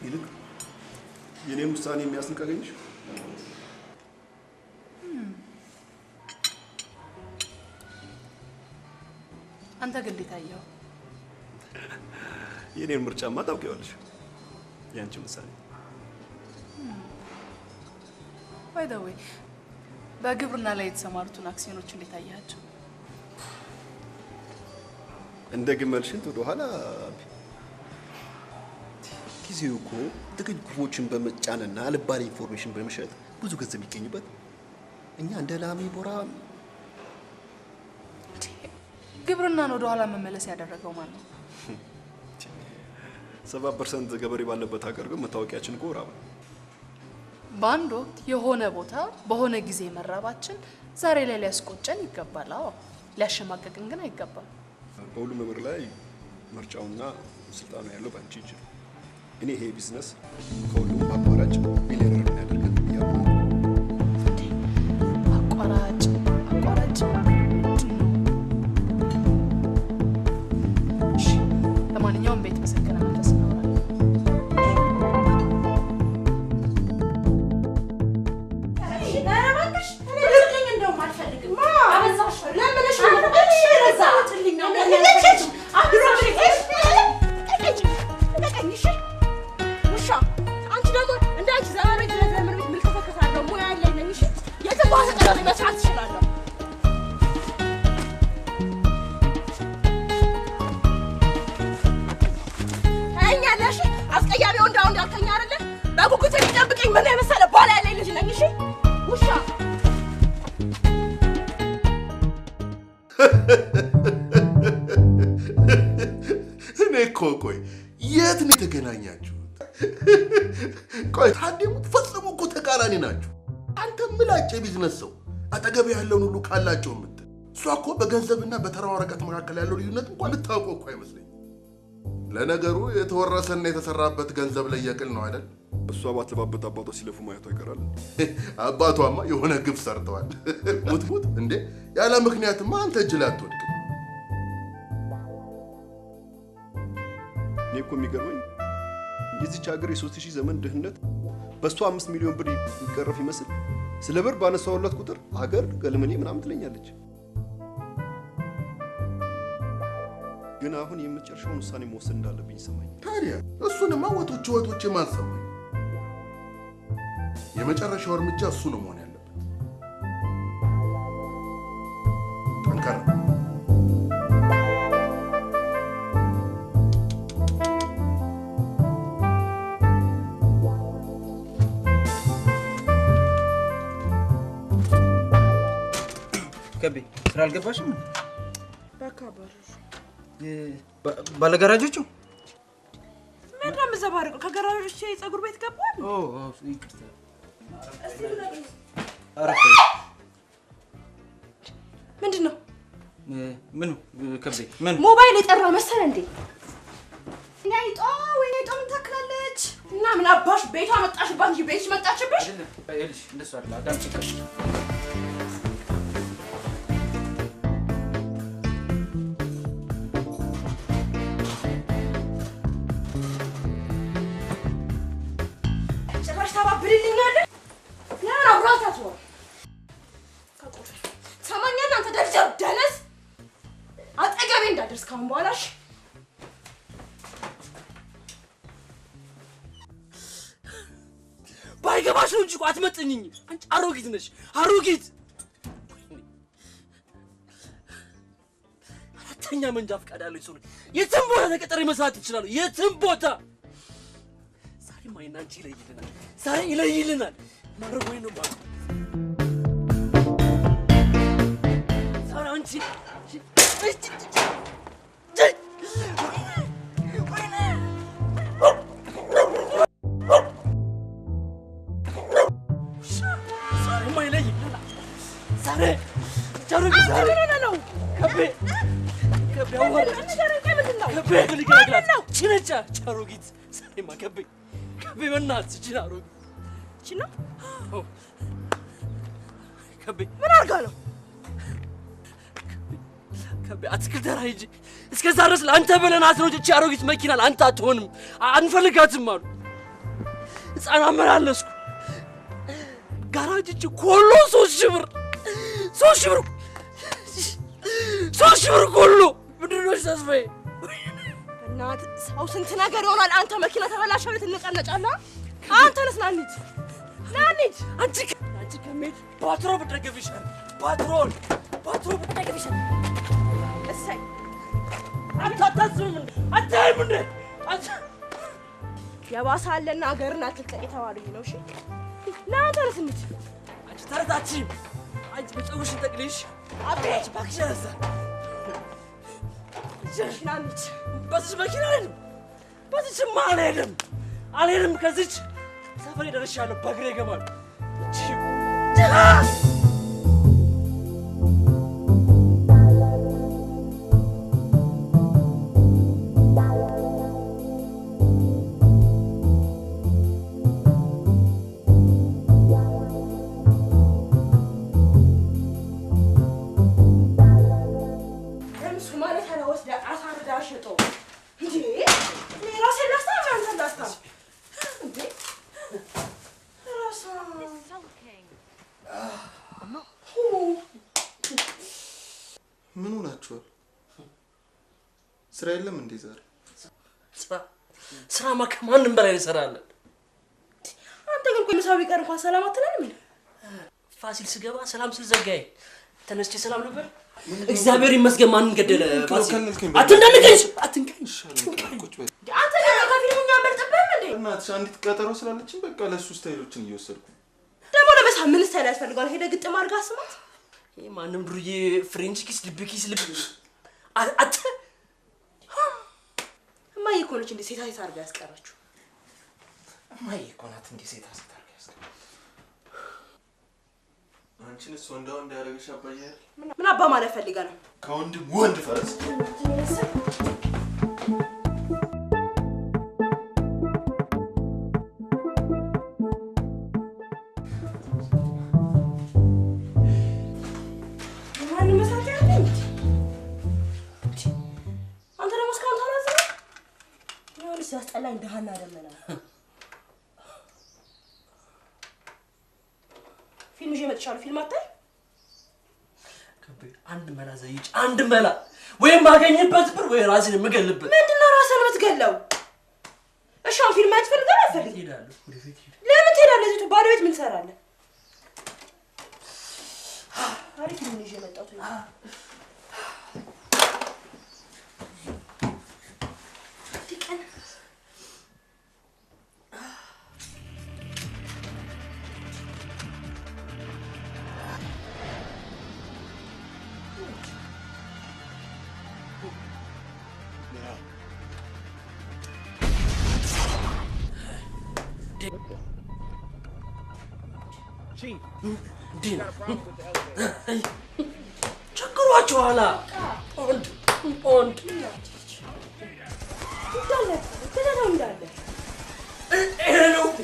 ይልቅ የኔን ውሳኔ የሚያስንቅ አገኘሽ? አንተ ግን እንዴት አየኸው? የኔን ምርጫማ ታውቂዋለሽ። ያንቺ ውሳኔ ባይ ዘ ዌይ በግብርና ላይ የተሰማሩትን አክሲዮኖች እንዴት አያቸው? እንደ ግመል ሽንት ወደ ኋላ ጊዜው እኮ ጥቂት ግቦችን በመጫንና አልባሌ ኢንፎርሜሽን በመሸጥ ብዙ ገንዘብ የሚገኝበት እኛ እንደ ላሚ ቦራ ግብርናን ወደ ኋላ መመለስ ያደረገው ማን ነው? 70% ገበሬ ባለበት ሀገር ግን መታወቂያችን እኮ ራብ። በአንድ ወቅት የሆነ ቦታ በሆነ ጊዜ መራባችን ዛሬ ላይ ሊያስቆጨን ይገባል። አዎ ሊያሸማቀቅን ግን አይገባም። በሁሉም ምድር ላይ ምርጫውና ስልጣኑ ያለው ባንቺ እጅ ነው። እኔ ይሄ ቢዝነስ ከሁሉም አቋራጭ ሚሊዮነር ያደርጋል ብያለሁ። አቋራጭ ለማንኛውም ቤት በሰከነ መንፈስ እናወራለን። እኔ እኮ ቆይ የት ነው የተገናኛችሁት? ቆይ ታዲያ ፈጽሞ እኮ ተቃራኒ ናችሁ። አንተ ምላጭ ቢዝነስ ሰው አጠገብ ያለውን ሁሉ ካላቸው የምትል እሷ እኮ በገንዘብና በተራ ወረቀት መካከል ያለው ልዩነት እንኳን ልታውቀው እኮ አይመስለኝም። ለነገሩ የተወረሰና የተሰራበት ገንዘብ ላይ የቅል ነው አይደል? እሷ ባትለባበት አባቷ ሲለፉ ማየቷ ይቀራል። አባቷማ የሆነ ግብ ሰርተዋል። ሙት እንዴ ያለ ምክንያትማ አንተ እጅ ላይ አትወድቅም። እኔ እኮ የሚገርመኝ የዚች ሀገር የ3000 ዘመን ድህነት በእሷ 5 ሚሊዮን ብር ይቀረፍ ይመስል ስለ ብር ባነሳውላት ቁጥር ሀገር ገልመኔ ምናምን ትለኛለች። ግን አሁን የመጨረሻውን ውሳኔ መወሰን እንዳለብኝ ይሰማኝ። ታዲያ እሱንማ ወቶቼ ማን ሰማኝ? የመጨረሻው እርምጃ እሱ ነው መሆን ያለበት። ጠንከር ከቤ ስራ አልገባሽም? በካባሩ ባለጋራጆቹ ምንድነው የምዘባርቀው? ከጋራጆቹ የፀጉር ቤት ገባል። ይቅርታ። ምንድነው? ምኑ ከቤ ምን ሞባይል የጠራ መሰለ እንዴ? ናይጦ ወይኔ ምን ታክላለች? እና ምን አባሽ ቤቷ መጣሽባት እንጂ ቤትሽ መጣችብሽ? እልሽ እንደሱ አይደል? አዳምጪሽ ካሁን በኋላሽ ባይገባሽ ነው እንጂ እኮ አትመጥኝኝ። አንቺ አሮጊት ነሽ፣ አሮጊት። አራተኛ መንጃ ፈቃድ ያለው ሰው የትም ቦታ ተቀጥሬ መስራት ይችላል። የትም ቦታ ዛሬማ አንቺ ይለይልናል፣ ዛሬ ይለይልናል። ማረግ ወይ ነው ባክ ዛሬ አንቺ ቻሮጊት ዛሬማ ከቤ በእናትሽ እቺ አሮጊት እቺ ነው ከቤ ምን አድርጋ ነው ከቤ አትክልት ተራ ሂጂ። እስከዛ ድረስ ለአንተ ብለናት ነው እቺ አሮጊት መኪና ለአንተ አትሆንም፣ አንፈልጋትም አሉ። ሕፃን አመላለስኩ። ጋራጅ እጅ ኮሎ 3000 ብር 3000 ብር ኮሎ። ምንድን ነው ተስፋዬ? እናት ሰው ስንት ነገር ይሆናል። አንተ መኪና ተበላሸ ቤት እንቀነጫለህ። አንተንስ ና እንሂድ አንቺ ከመሄድ ፓትሮል ብትደግፍ ይሻላል። ፓትሮል ብትደግፍ ይሻላል። እሰይ አንተ አታስብም እንዴ? አታይም እንዴ? የባሰ አለና ሀገርን አትልቀቅ የተባለው ነው። እሺ ና አንተንስ እንሂድ። አንቺ ተረታችኝ። አንቺ በፀጉርሽን ጠቅልሽ አቤት እባክሽ ያዛ ና እንሂድ። በዚህ መኪና አልሄድም። ከዚች ሰፈሬ ደርሻለሁ። በእግሬ እገባለሁ። ምን ሆናችኋል? ስራ የለም እንዴ ዛሬ? ስራማ ከማንም በላይ እንሰራለን። አንተ ግን ቆይ ምሳው ቢቀር እንኳን ሰላም አትለንም እንዴ? ፋሲል ስገባ ሰላም ስል ዘጋኝ። ተነስቼ ሰላም ነበር። እግዚአብሔር ይመስገን። ማንን ገደለ? ፋሲል አትንቀኝ። ቁጭ በል። አንተ ግን ከፊልሙኛ መርጥበም እንዴ? እናትሽ አንዲት ቀጠሮ ስላለችን በቃ ለሱ ስታይሎችን እየወሰድኩ ደግሞ ለበሳ ምን ስታይል ያስፈልጋል? ሄደ ግጥም አድርጋ አስማት። ይሄ ማንም ዱርዬ ፍሬንች ኪስ ልብ አት እማዬ እኮ ነች እንዴ ሴታ አድርጋ ያስቀረችው። እማዬ እኮ ናት እንዴ ሴታ አድርጋ ያስቀረችው። አንቺን እሱ እንደው እንዳያረግሽ አባዬ ምን አባ ማለት ፈልጋ ነው? ከወንድም ወንድ ፈረስ ያስጠላኝ ደሃና ደመና ፊልም ይዤ መጥቻለሁ። ፊልም አታይ ከበይ አንድ መላ ዘይጭ አንድ መላ ወይ ማገኝበት ብር ወይ ራስን የምገልበት። ምንድነው ራስን የምትገለው? እሺ አሁን ፊልም አትፈልግም? አትፈልግም? ሄዳለሁ። ወደፊት ለምን ትሄዳለህ? እዚህ ባዶ ቤት ምን ትሰራለህ? አሪፍ ፊልም ይዤ መጣሁ። ቸግሯችኋላ። ይሄ ነው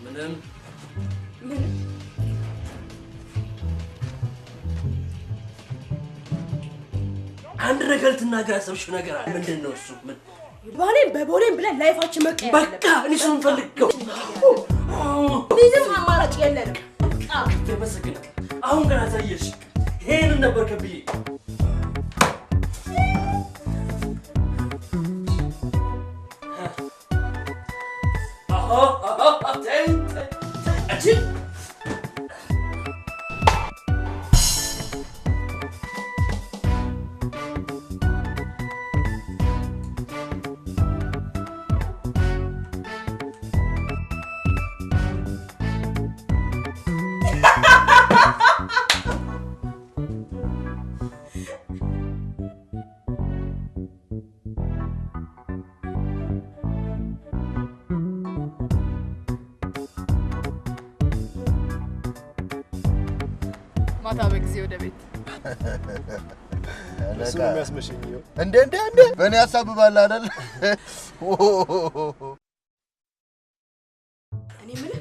ምንም አንድ ነገር ልትናገር ያሰብሽው ነገር አለ። ምንድን ነው እሱ? ምን በቦሌም ብለን ላይፋችን መቀየር በቃ እኔ እሱን ፈልገው ምንም አማራጭ የለንም። ተመስገን። አሁን ገና አሳየሽ። ይሄንን ነበር ከብዬ ማታ በጊዜ ወደ ቤት እሱ ነው የሚያስመሸኘው። እንዴ በእኔ ያሳብባል አይደል? እኔ የምልህ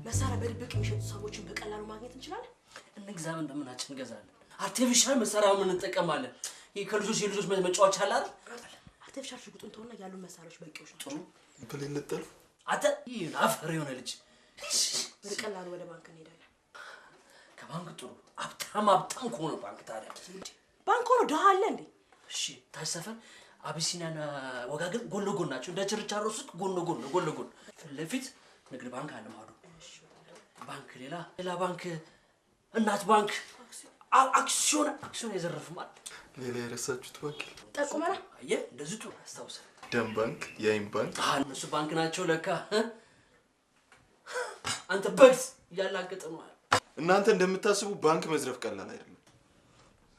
መሳሪያ በድብቅ የሚሸጡ ሰዎችን በቀላሉ ማግኘት እንችላለን? እንግዛም እንደምናችን እንገዛለን። አርቲፊሻል መሳሪያው ምን እንጠቀማለን? ይሄ ከልጆች የልጆች መጫወቻ አለ አይደል? አርቲፊሻል ሽጉጡን ተውና ያሉ መሳሪያዎች በቂዎች ናቸው። ጥሩ ከሌለጠል አተ ይሄን አፈር የሆነ ልጅ በቀላሉ ወደ ባንክ እንሄዳለን። ከባንክ ጥሩ ሀብታም ከሆነ ባንክ ታዲያ ባንክ ሆኖ ድሃ አለ እንዴ? እሺ ታች ሰፈር አቢሲኒያና ወጋገን ጎን ለጎን ናቸው። እንደ ችርቻሮ ሱቅ ጎን ለጎን ፊት ለፊት ንግድ ባንክ አለ ማዶ። ባንክ ሌላ ባንክ እናት ባንክ አክሲዮን የዘረፍማል። ሌላ የረሳችሁት ባንክ ጠቁመና አየህ እንደዚህ ጥሩ አስታውሰን። ደም ባንክ፣ የአይን ባንክ እነሱ ባንክ ናቸው ለካ። አንተ በግስ እያላገጠ ነው። እናንተ እንደምታስቡ ባንክ መዝረፍ ቀላል አይደለም።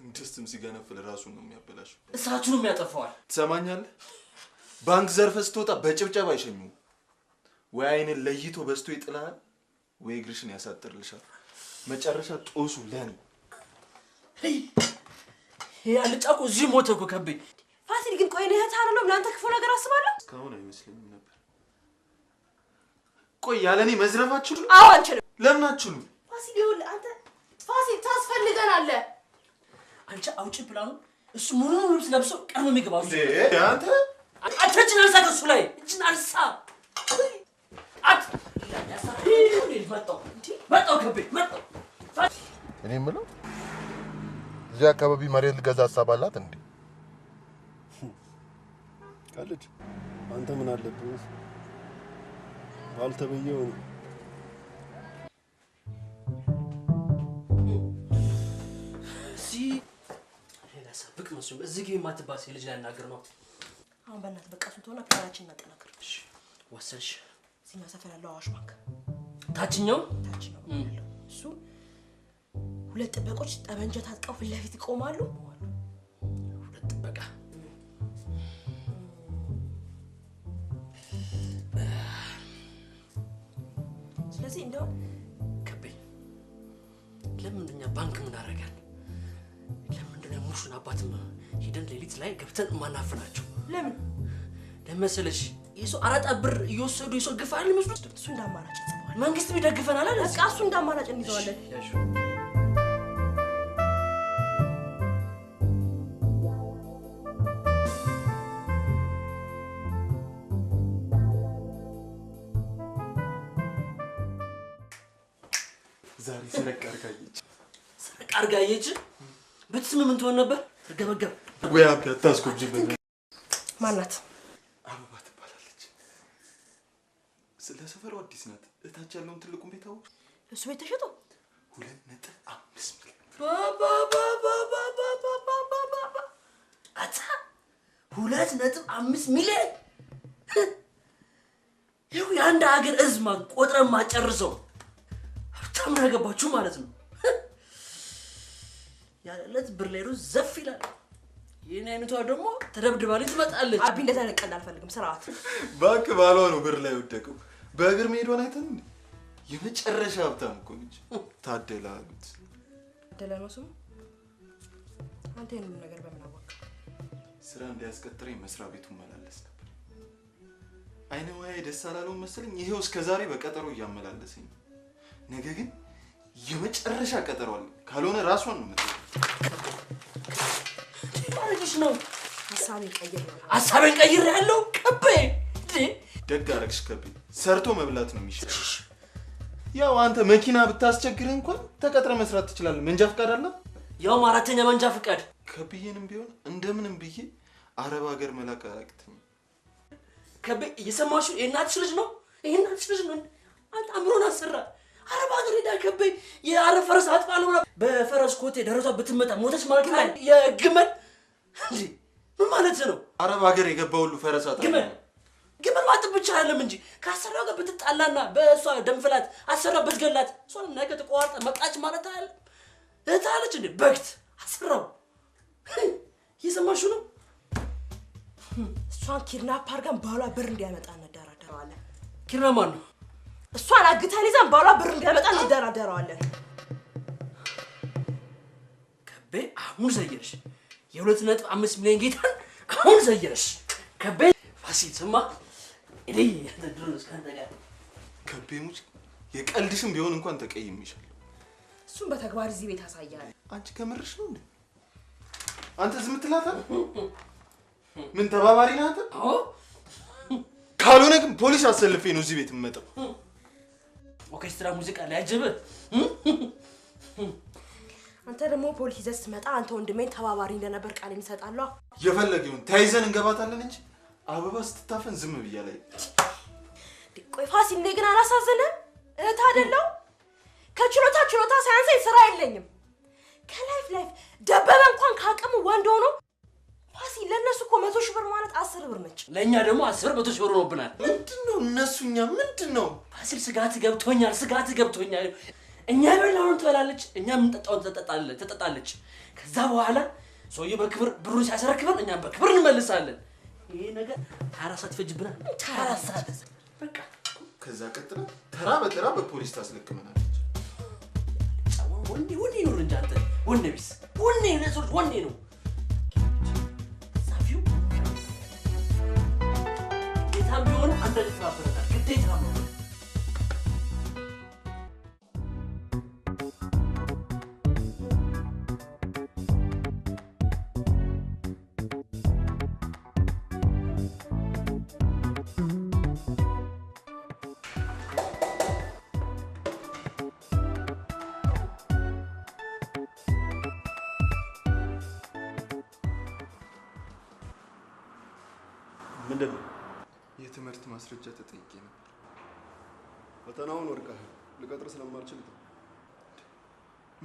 እንደስትም ሲገነፍል ራሱን ነው የሚያበላሸው። እሳቱንም ያጠፋዋል። ትሰማኛለህ? ባንክ ዘርፈ ስትወጣ በጭብጨባ አይሸኙም። ወይ አይንን ለይቶ በስቶ ይጥላል፣ ወይ እግርሽን ያሳጥርልሻል። መጨረሻ ጦሱ ለኔ። ይሄ አልጫቆ እዚህ ሞተ እኮ ከቤ። ፋሲል ግን ቆይ ነህ ታረለው ለአንተ ክፉ ነገር አስባለሁ? እስካሁን አይመስለኝም ነበር። ቆይ ያለኔ መዝረፋችሁ? አዎ አንችልም። ለምን አትችሉም? ፋሲል ይኸውልህ አንተ ፋሲል ታስፈልገናለህ። አንቺ አውጪ ፕላኑ። እሱ ሙሉ ልብስ ለብሶ ቀርሞ የሚገባው አንተ አትችን አንሳ ከሱ ላይ እጅን አንሳ። መጣው ከቤ መጣው። እኔ የምለው እዚህ አካባቢ መሬት ልገዛ ሀሳብ አላት እንዴ? ቀልድ። አንተ ምን አለብህ? ባልተበየው ነው። ብቅ መስሎ እዚህ ግን የማትባስ ልጅ ላይ እናገር ነው። አሁን በእናትህ በቃ ስንቶና ፕላናችን እናጠናክር። ወሰንሽ? እዚህኛው ሰፈር ያለው አዋሽ ባንክ ታችኛው ያለው እሱ ሁለት ጥበቆች ጠመንጃ ታጥቀው ፊት ለፊት ይቆማሉ። ሁለት ጥበቃ ስለዚህ እንደው ከቤ ለምንድኛ ባንክ ምን አደረጋል? ለምንድነው ሙሹን አባትም ሄደን ሌሊት ላይ ገብተን ማናፍናቸው? ለምን ለመሰለሽ የሰው አራጣ ብር እየወሰዱ የሰው ግፍ አይደል የሚመስሉት? እሱ እንዳማራጭ እንጽፈዋለን። መንግስት ቢደግፈናል አይደል? በቃ እሱ እንዳማራጭ እንይዘዋለን። ዛሬ ሰረቅ አርጋየች ብትስም ምን ትሆን ነበር? ተገበገብ ወይ አባ ታስቆብጅብኝ። ማናት? አበባ ትባላለች። ስለ ሰፈሩ አዲስ ናት። እታች ያለውን ትልቁን ቤት አወቅሽ? እሱ ቤት ተሸጦ 2.5 ሚሊዮን አታ 2.5 ሚሊዮን ይኸው የአንድ ሀገር ህዝብ ቆጥረን ማጨርሰው ሀብታም ያገባችሁ ማለት ነው። ያለለት ብር ላይ ሩዝ ዘፍ ይላል። ይሄን አይነቷ ደግሞ ተደብድባለች ትመጣለች። አቢ እንደዛ ነቀል አልፈልግም። ስርዓት ባንክ ባሏ ነው ብር ላይ ወደቀው። በእግር መሄዷን አይተን እንዴ? የመጨረሻ ሀብታም እኮ ነች። ታደላ አሉት። ታደላ ነው ስሙ። አንተ ይሄንን ነገር በምን አወቅ? ስራ እንዲያስቀጥረኝ መስሪያ ቤቱን መላለስ ነበር። አይነ ዋይ ደስ አላለውም መሰለኝ። ይሄው እስከዛሬ በቀጠሮ እያመላለሰኝ። ነገ ግን የመጨረሻ ቀጠሮ አለ። ካልሆነ ራሷን ነው የምትለው። ታረጅሽ ነው ሐሳቤን ቀይር ያለው ከቤ ደግ አደረግሽ ከቤ። ሰርቶ መብላት ነው የሚሻለው። ያው አንተ መኪና ብታስቸግር እንኳን ተቀጥረ መስራት ትችላለህ። መንጃ ፍቃድ አለ? ያው አራተኛ መንጃ ፍቃድ። ከብዬንም ቢሆን እንደምንም ብዬ አረብ ሀገር መላክ አያቅተኝም። ከቤ እየሰማሽው የእናትሽ ልጅ ነው። የእናትሽ ልጅ ነው። አንተ አምሮን አሰራ አረብ ሀገር ሄዳ ከቤ የአረብ ፈረስ አጥፋለሁ በፈረስ ኮቴ ደረቷ ብትመጣ ሞተች ማለት ነው። የግመል እንዴ ምን ማለት ነው? አረብ ሀገር የገባ ሁሉ ፈረስ አጥፋ ግመል ማጥብ ብቻ አይደለም እንጂ ከአሰራው ጋር ብትጣላና በእሷ ደምፍላት አሰራው ብትገላት እሷን ነገ ተቋርጣ መጣች ማለት አይደል? እታለች እንዴ በግት አሰራው እየሰማሽው ነው። እሷን ኪድናፕ አድርገን ባሏ ብር እንዲያመጣ እንደራደረዋለን። ኪድናፕ ማን ነው? እሷን አግተን ይዘን ባሏ ብር እንዲያመጣ እንደራደረዋለን። ከቤ አሁን ዘየርሽ። የ2.5 ሚሊዮን ጌታን አሁን ዘየረሽ ከቤ ፋሲል ስማ እኔ ያተድሮስ ካንተ ጋር ከቤሙች የቀልድሽም ቢሆን እንኳን ተቀይምሻል እሱን በተግባር እዚህ ቤት አሳያለሁ አንቺ ከምርሽ ነው እንዴ አንተ ዝም ትላታል ምን ተባባሪ ነህ አንተ አዎ ካልሆነ ግን ፖሊስ አሰልፌ ነው እዚህ ቤት የምመጣው ኦርኬስትራ ሙዚቃ ላይ አጀበ አንተ ደግሞ ፖሊስ ይዘህ ስትመጣ አንተ ወንድሜን ተባባሪ እንደነበር ቃል እንሰጣለሁ የፈለገውን ተይዘን እንገባታለን እንጂ አበባ ስትታፈን ዝም ብያለሁ ቆይ ፋሲል እንደ ግን አላሳዘነም እህት አይደለው ከችሎታ ሳያንሰኝ ስራ የለኝም ከላይፍ ደበበ እንኳን ካቀሙ ወንድ ሆኖ ፋሲል ለነሱ እኮ 100 ሺህ ብር ማለት 10 ብር ነች ለኛ ደግሞ 10 100 ሺህ ብር ሆኖብናል ምንድነው እነሱኛ ምንድነው ፋሲል ስጋት ገብቶኛል እኛ በላውን ትበላለች እኛ ምንጠጣውን ተጠጣለች ከዛ በኋላ ሰውዬ በክብር ብሩን ሲያስረክበን እኛም በክብር እንመልሳለን ይሄ ነገር 24 ሰዓት ይፈጅብናል 24 ሰዓት በቃ ከዛ ቀጥላ ተራ በተራ በፖሊስ ታስለቅመናለች ወንዴ ነው እንጂ አንተ ወንዴ ቢስ ወንዴ ለሶርት ወንዴ ነው ሳፊው የታም ቢሆን አንድ ልጅ ተባበረናል ግዴታ ነው ምንድነው የትምህርት ማስረጃ ተጠይቄ ነበር ፈተናውን ወድቀሃል ልቀጥር ስለማልችል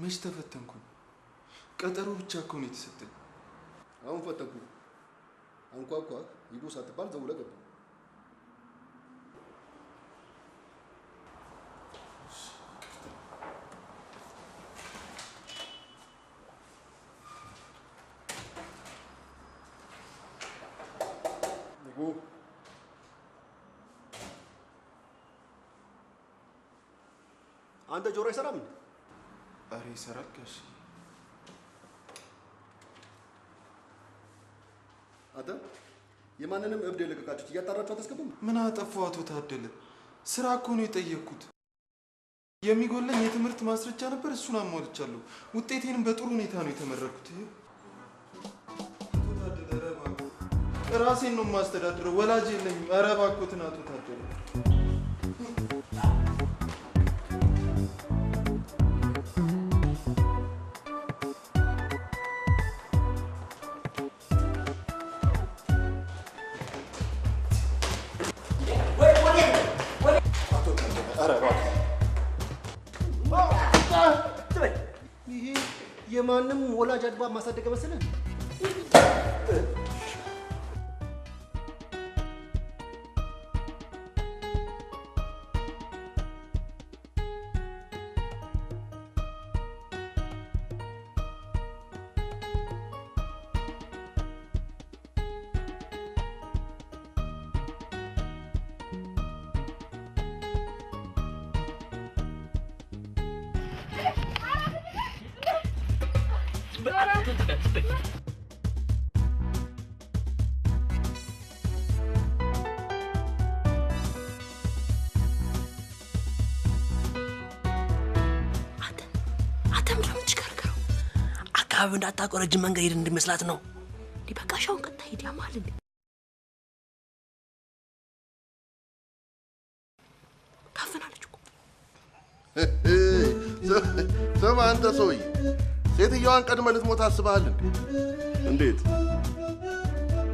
መች ተፈተንኩኝ ቀጠሮ ብቻ እኮ ነው የተሰጠኝ አሁን ፈተንኩ አንኳኳ ይቦ ሳትባል ዘውለ ገባ አንተ ጆሮ አይሰራም እንዴ? አሬ ይሰራል ጋሽ አንተ የማንንም እብድ የለቀቃችሁት እያጣራችሁ አታስገቡም? ምን አጠፋው አቶ ታደለ ስራ እኮ ነው የጠየቅኩት የሚጎለኝ የትምህርት ማስረጃ ነበር እሱን አሟልቻለሁ ውጤቴንም በጥሩ ሁኔታ ነው የተመረኩት አቶ ታደለ ራሴን ነው የማስተዳድረው ወላጅ የለኝም ኧረ እባክዎትን አቶ ታደለ የማንም ወላጅ አድባ ማሳደግ መሰለህ አካባቢው እንዳታውቀው ረጅም መንገድ ሄድ እንድመስላት ነው እንዴ በቃ ሻውን ቀጣ ሄድ ያማል እንዴ ታፈናለች እኮ ስማ አንተ ሰውዬ ሴትዮዋን ቀድመህ ልትሞት አስበሃል እንዴ እንዴት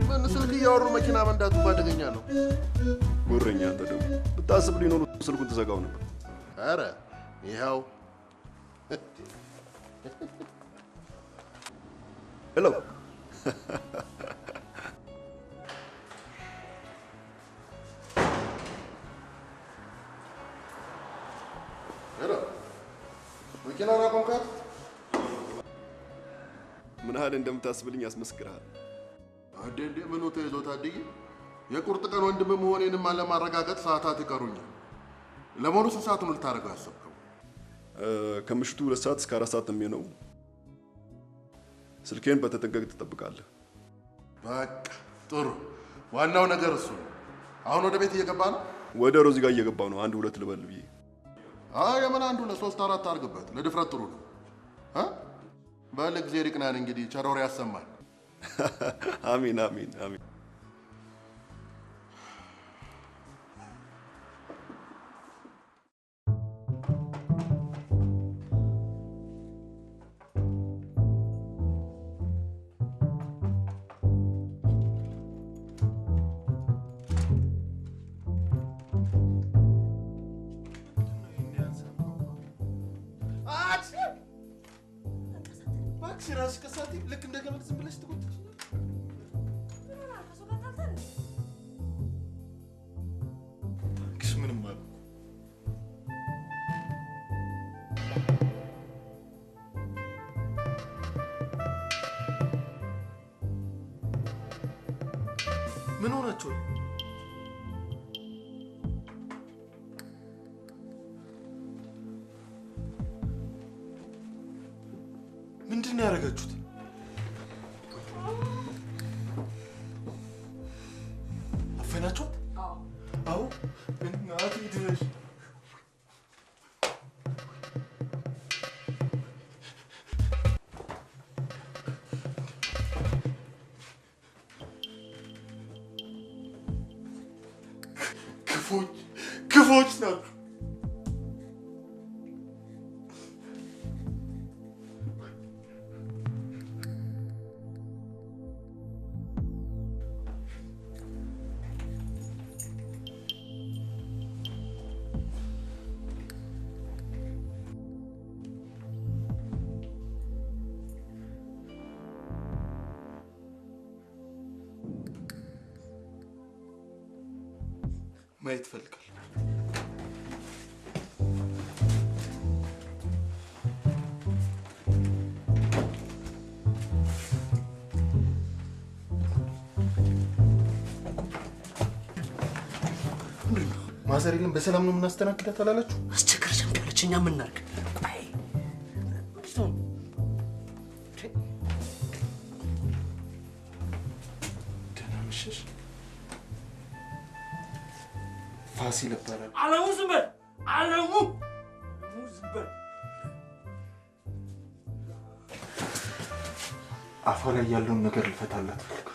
ምን ስልክ እያወሩ መኪና መንዳቱ አደገኛ ነው ጉረኛ አንተ ደግሞ ብታስብ ሊኖሩ ስልኩን ተዘጋው ነበር ኧረ ይኸው ሄሎ ሄሎ መኪና አቆምካት ምን ያህል እንደምታስብልኝ ያስመስክርሃል እንዴ ምኑ ተይዞ ታድዬ የቁርጥ ቀን ወንድም መሆኔንም አለማረጋገጥ ሰዓታት ይቀሩኛል ለመሆኑ ስንት ሰዓት ነው ልታደርገው ያሰብከው ከምሽቱ 2 ሰዓት እስከ 4 ሰዓት ነው የሚሆነው ስልኬን በተጠንቀቅ ትጠብቃለህ። በቃ ጥሩ። ዋናው ነገር እሱ ነው። አሁን ወደ ቤት እየገባ ነው? ወደ ሮዚ ጋር እየገባው ነው። 1 2 ልበል ብዬ። የምን 1 2 3 4 አድርግበት። ለድፍረት ጥሩ ነው። በል እግዚአብሔር ይቅናን። እንግዲህ ቸር ወሬ ያሰማል። አሜን አሜን አሜን። ራስሽ ከሳቲ ልክ እንደ ገመድ ዝም ብለሽ ትቆጥሽ። እሺ ምንም አለ ምን ሆናችሁ? ምንድን ነው ያደረጋችሁት? አፈናችኋት? አዎ። እናቴ ድረሽ። ክፎች ናችሁ። ማየት ፈልጋለሁ። ማዘሬልን በሰላም ነው የምናስተናግዳት አላላችሁ? አስቸገረችን ካለች እኛ ምን እናድርግ? ደህና ምሽሽ። ፋሲል ይባላል። አለሙ ዝም በል። አለሙ ዝም በል። አፏ ላይ ያለውን ነገር ልፈታላት ፈልጋለሁ።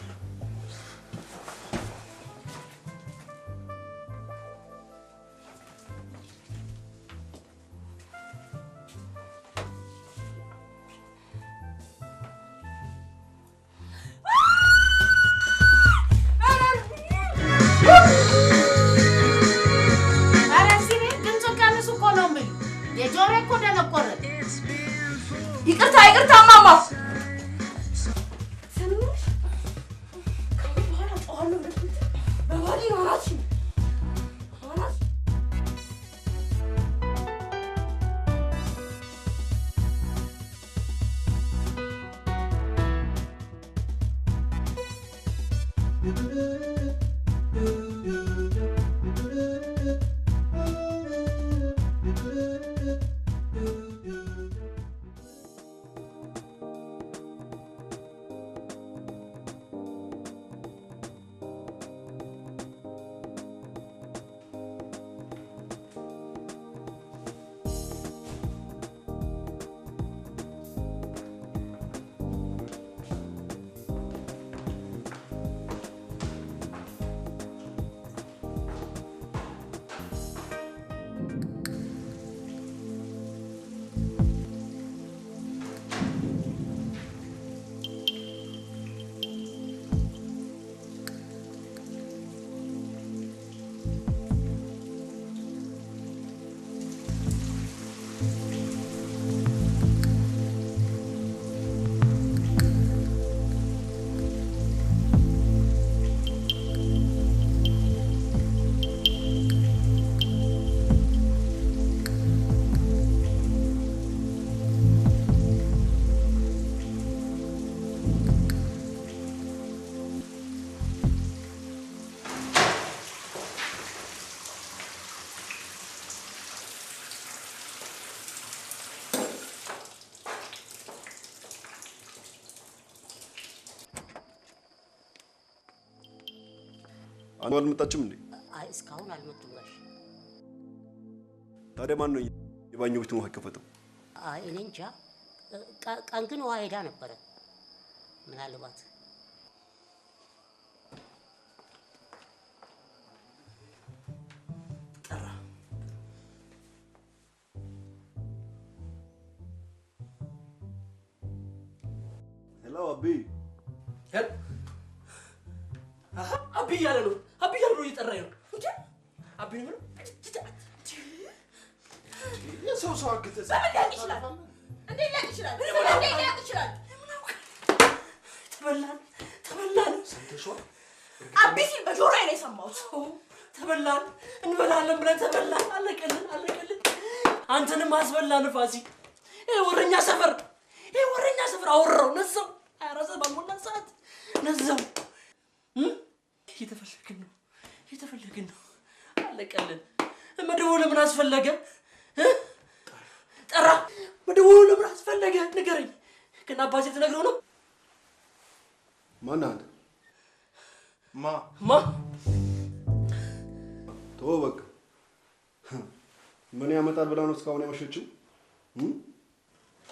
ይቅርታ ማማ። አንዱ አልመጣችም እንዴ? አይ እስካሁን አልመጡም ጋሽ። ታዲያ ማን ነው የባኞ ቤቱን ውሃ ከፈተው? አይ እኔ እንጃ። ቀን ግን ውሃ ሄዳ ነበረ ምናልባት። ጠራ። ሄሎ አቢ። አቢ እያለ ነው እየጠራኝ ነው። እንዴ አቢ ነው የሰው ሰው አግተህ ሊያውቅ ይችላል። እንዴት ሊያውቅ ይችላል? እንዴት ሊያውቅ ይችላል? ተበላን። ሰምተሽዋል? አቢ ሲል በጆሮዬ ነው የሰማሁት። ተበላን፣ እንበላለን ብለን ተበላን። አለቀልን። አንተንም አስበላን ፋሲ። ይሄ ወረኛ ሰፈር አወራው ነዘው። 24 ባልሞላ ሰዓት ነዘው። እየተፈለግን ነው። አለቀልን። መደወሉ ለምን አስፈለገ? ጠራ። መደወሉ ለምን አስፈለገ? ንገረኝ። ግን አባቴ ትነግረው ነው? ማን አንተ? ማ ተወው በቃ። ምን ያመጣል ብላ ነው እስካሁን ያመሸችው?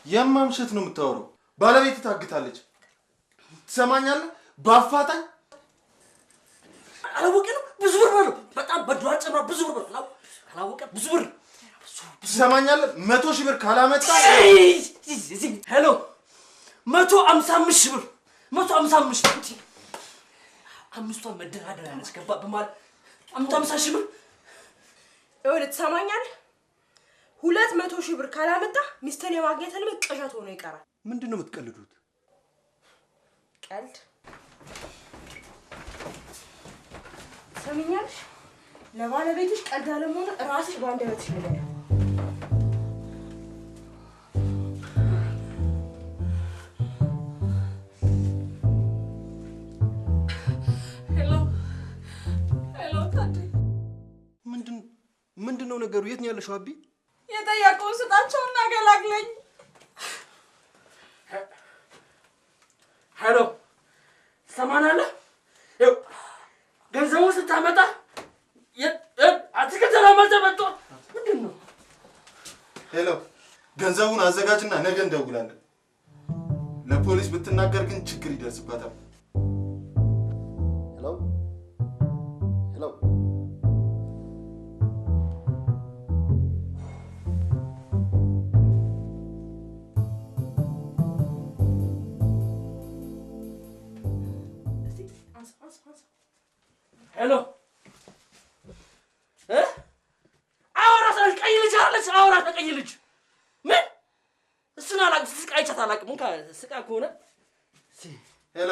የማምሸት ነው የምታወራው? ባለቤት ታግታለች። ትሰማኛለህ? በአፋጣኝ አላወቀንም። ብዙ ብር ነው። በጣም በድሯ ጨምራ ብዙ ብር ነው። አላወቀ ብዙ ብር። ትሰማኛለህ? 100 ሺህ ብር ካላመጣ ሄሎ 155 ሺህ ብር 155 ብር። አምስቷን መደራደሪያ ነች። ገባ በማለት 150 ሺህ ብር። ይኸውልህ ትሰማኛለህ? 200 ሺህ ብር ካላመጣ ሚስትን የማግኘትን ቅዠት ሆኖ ይቀራል። ምንድን ነው የምትቀልዱት? ቀልድ ትሰሚኛለሽ? ለባለቤትሽ ቀልድ አለመሆኑ ራስሽ በአንደበትሽ ንገሪው። ምንድን ነው ነገሩ? የት ነው ያለሽው አቢ? የጠየቀውን ስጣቸውና ገላግለኝ። ሄሎ ሰማናለህ? ይኸው ገንዘቡን ስታመጣ አትክልት ለመዘ መጥቶ ምንድን ነው? ሄሎ ገንዘቡን አዘጋጅና ነገ እንደውላለን። ለፖሊስ ብትናገር ግን ችግር ይደርስባታል። ሄሎ ሄሎ አውራት ቀይ ልጅ አለች። አውራት ቀይ ልጅ ምን እሱን አላውቅም። ስቃ አይቻት አላውቅም። ስቃ ከሆነ ሄሎ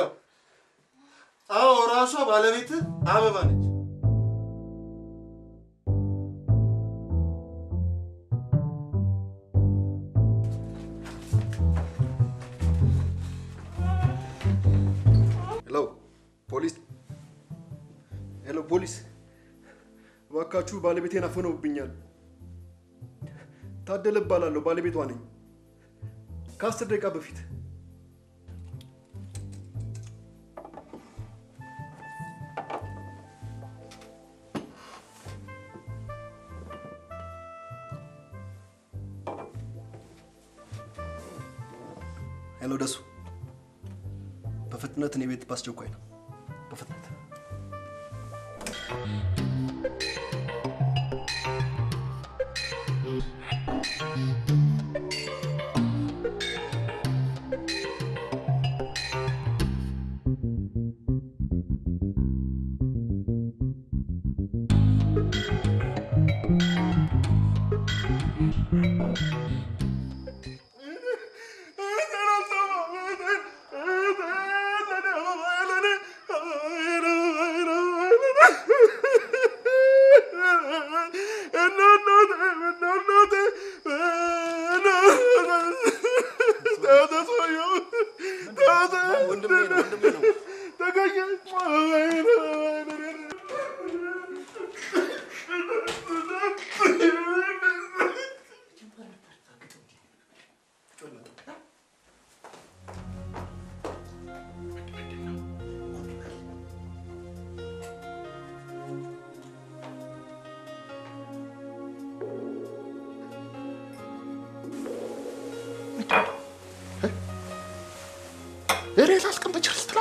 አዎ ራሷ ባለቤት አበባ ነች። ፖሊስ እባካችሁ ባለቤቴን አፈነውብኛል። ታደለ እባላለሁ፣ ባለቤቷ ነኝ። ከ10 ደቂቃ በፊት ሄሎ ደሱ፣ በፍጥነት እኔ ቤት ባስቸኳይ ነው። በፍጥነት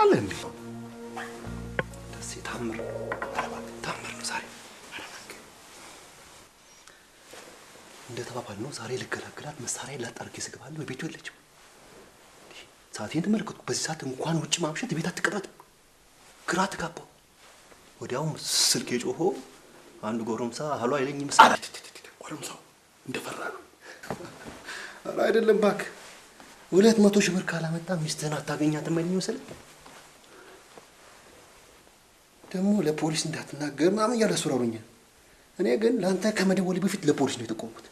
ትቀልዳለህ እንዴ? ደስ ታምር ታምር ነው ዛሬ። እንደ ተባባል ነው ዛሬ ልገላግላት መሳሪያ ላጣርክ ይስግባለሁ። ቤቱ የለችም። ሰዓቴን ተመልከትኩ። በዚህ ሰዓት እንኳን ውጭ ማምሸት ቤት አትቀመጥም። ግራ ተጋባሁ። ወዲያውም ስልክ የጮሆ አንድ ጎረምሳ አህሎ አይለኝም። ጎረምሳው እንደፈራ ነው። ኧረ አይደለም እባክህ 200 ሺህ ብር ካላመጣ ሚስትህን አታገኛትም አይለኝ መሰለኝ። ደግሞ ለፖሊስ እንዳትናገር ምናምን እያለ አስፈራሩኛል። እኔ ግን ለአንተ ከመደወሌ በፊት ለፖሊስ ነው የተቆምኩት።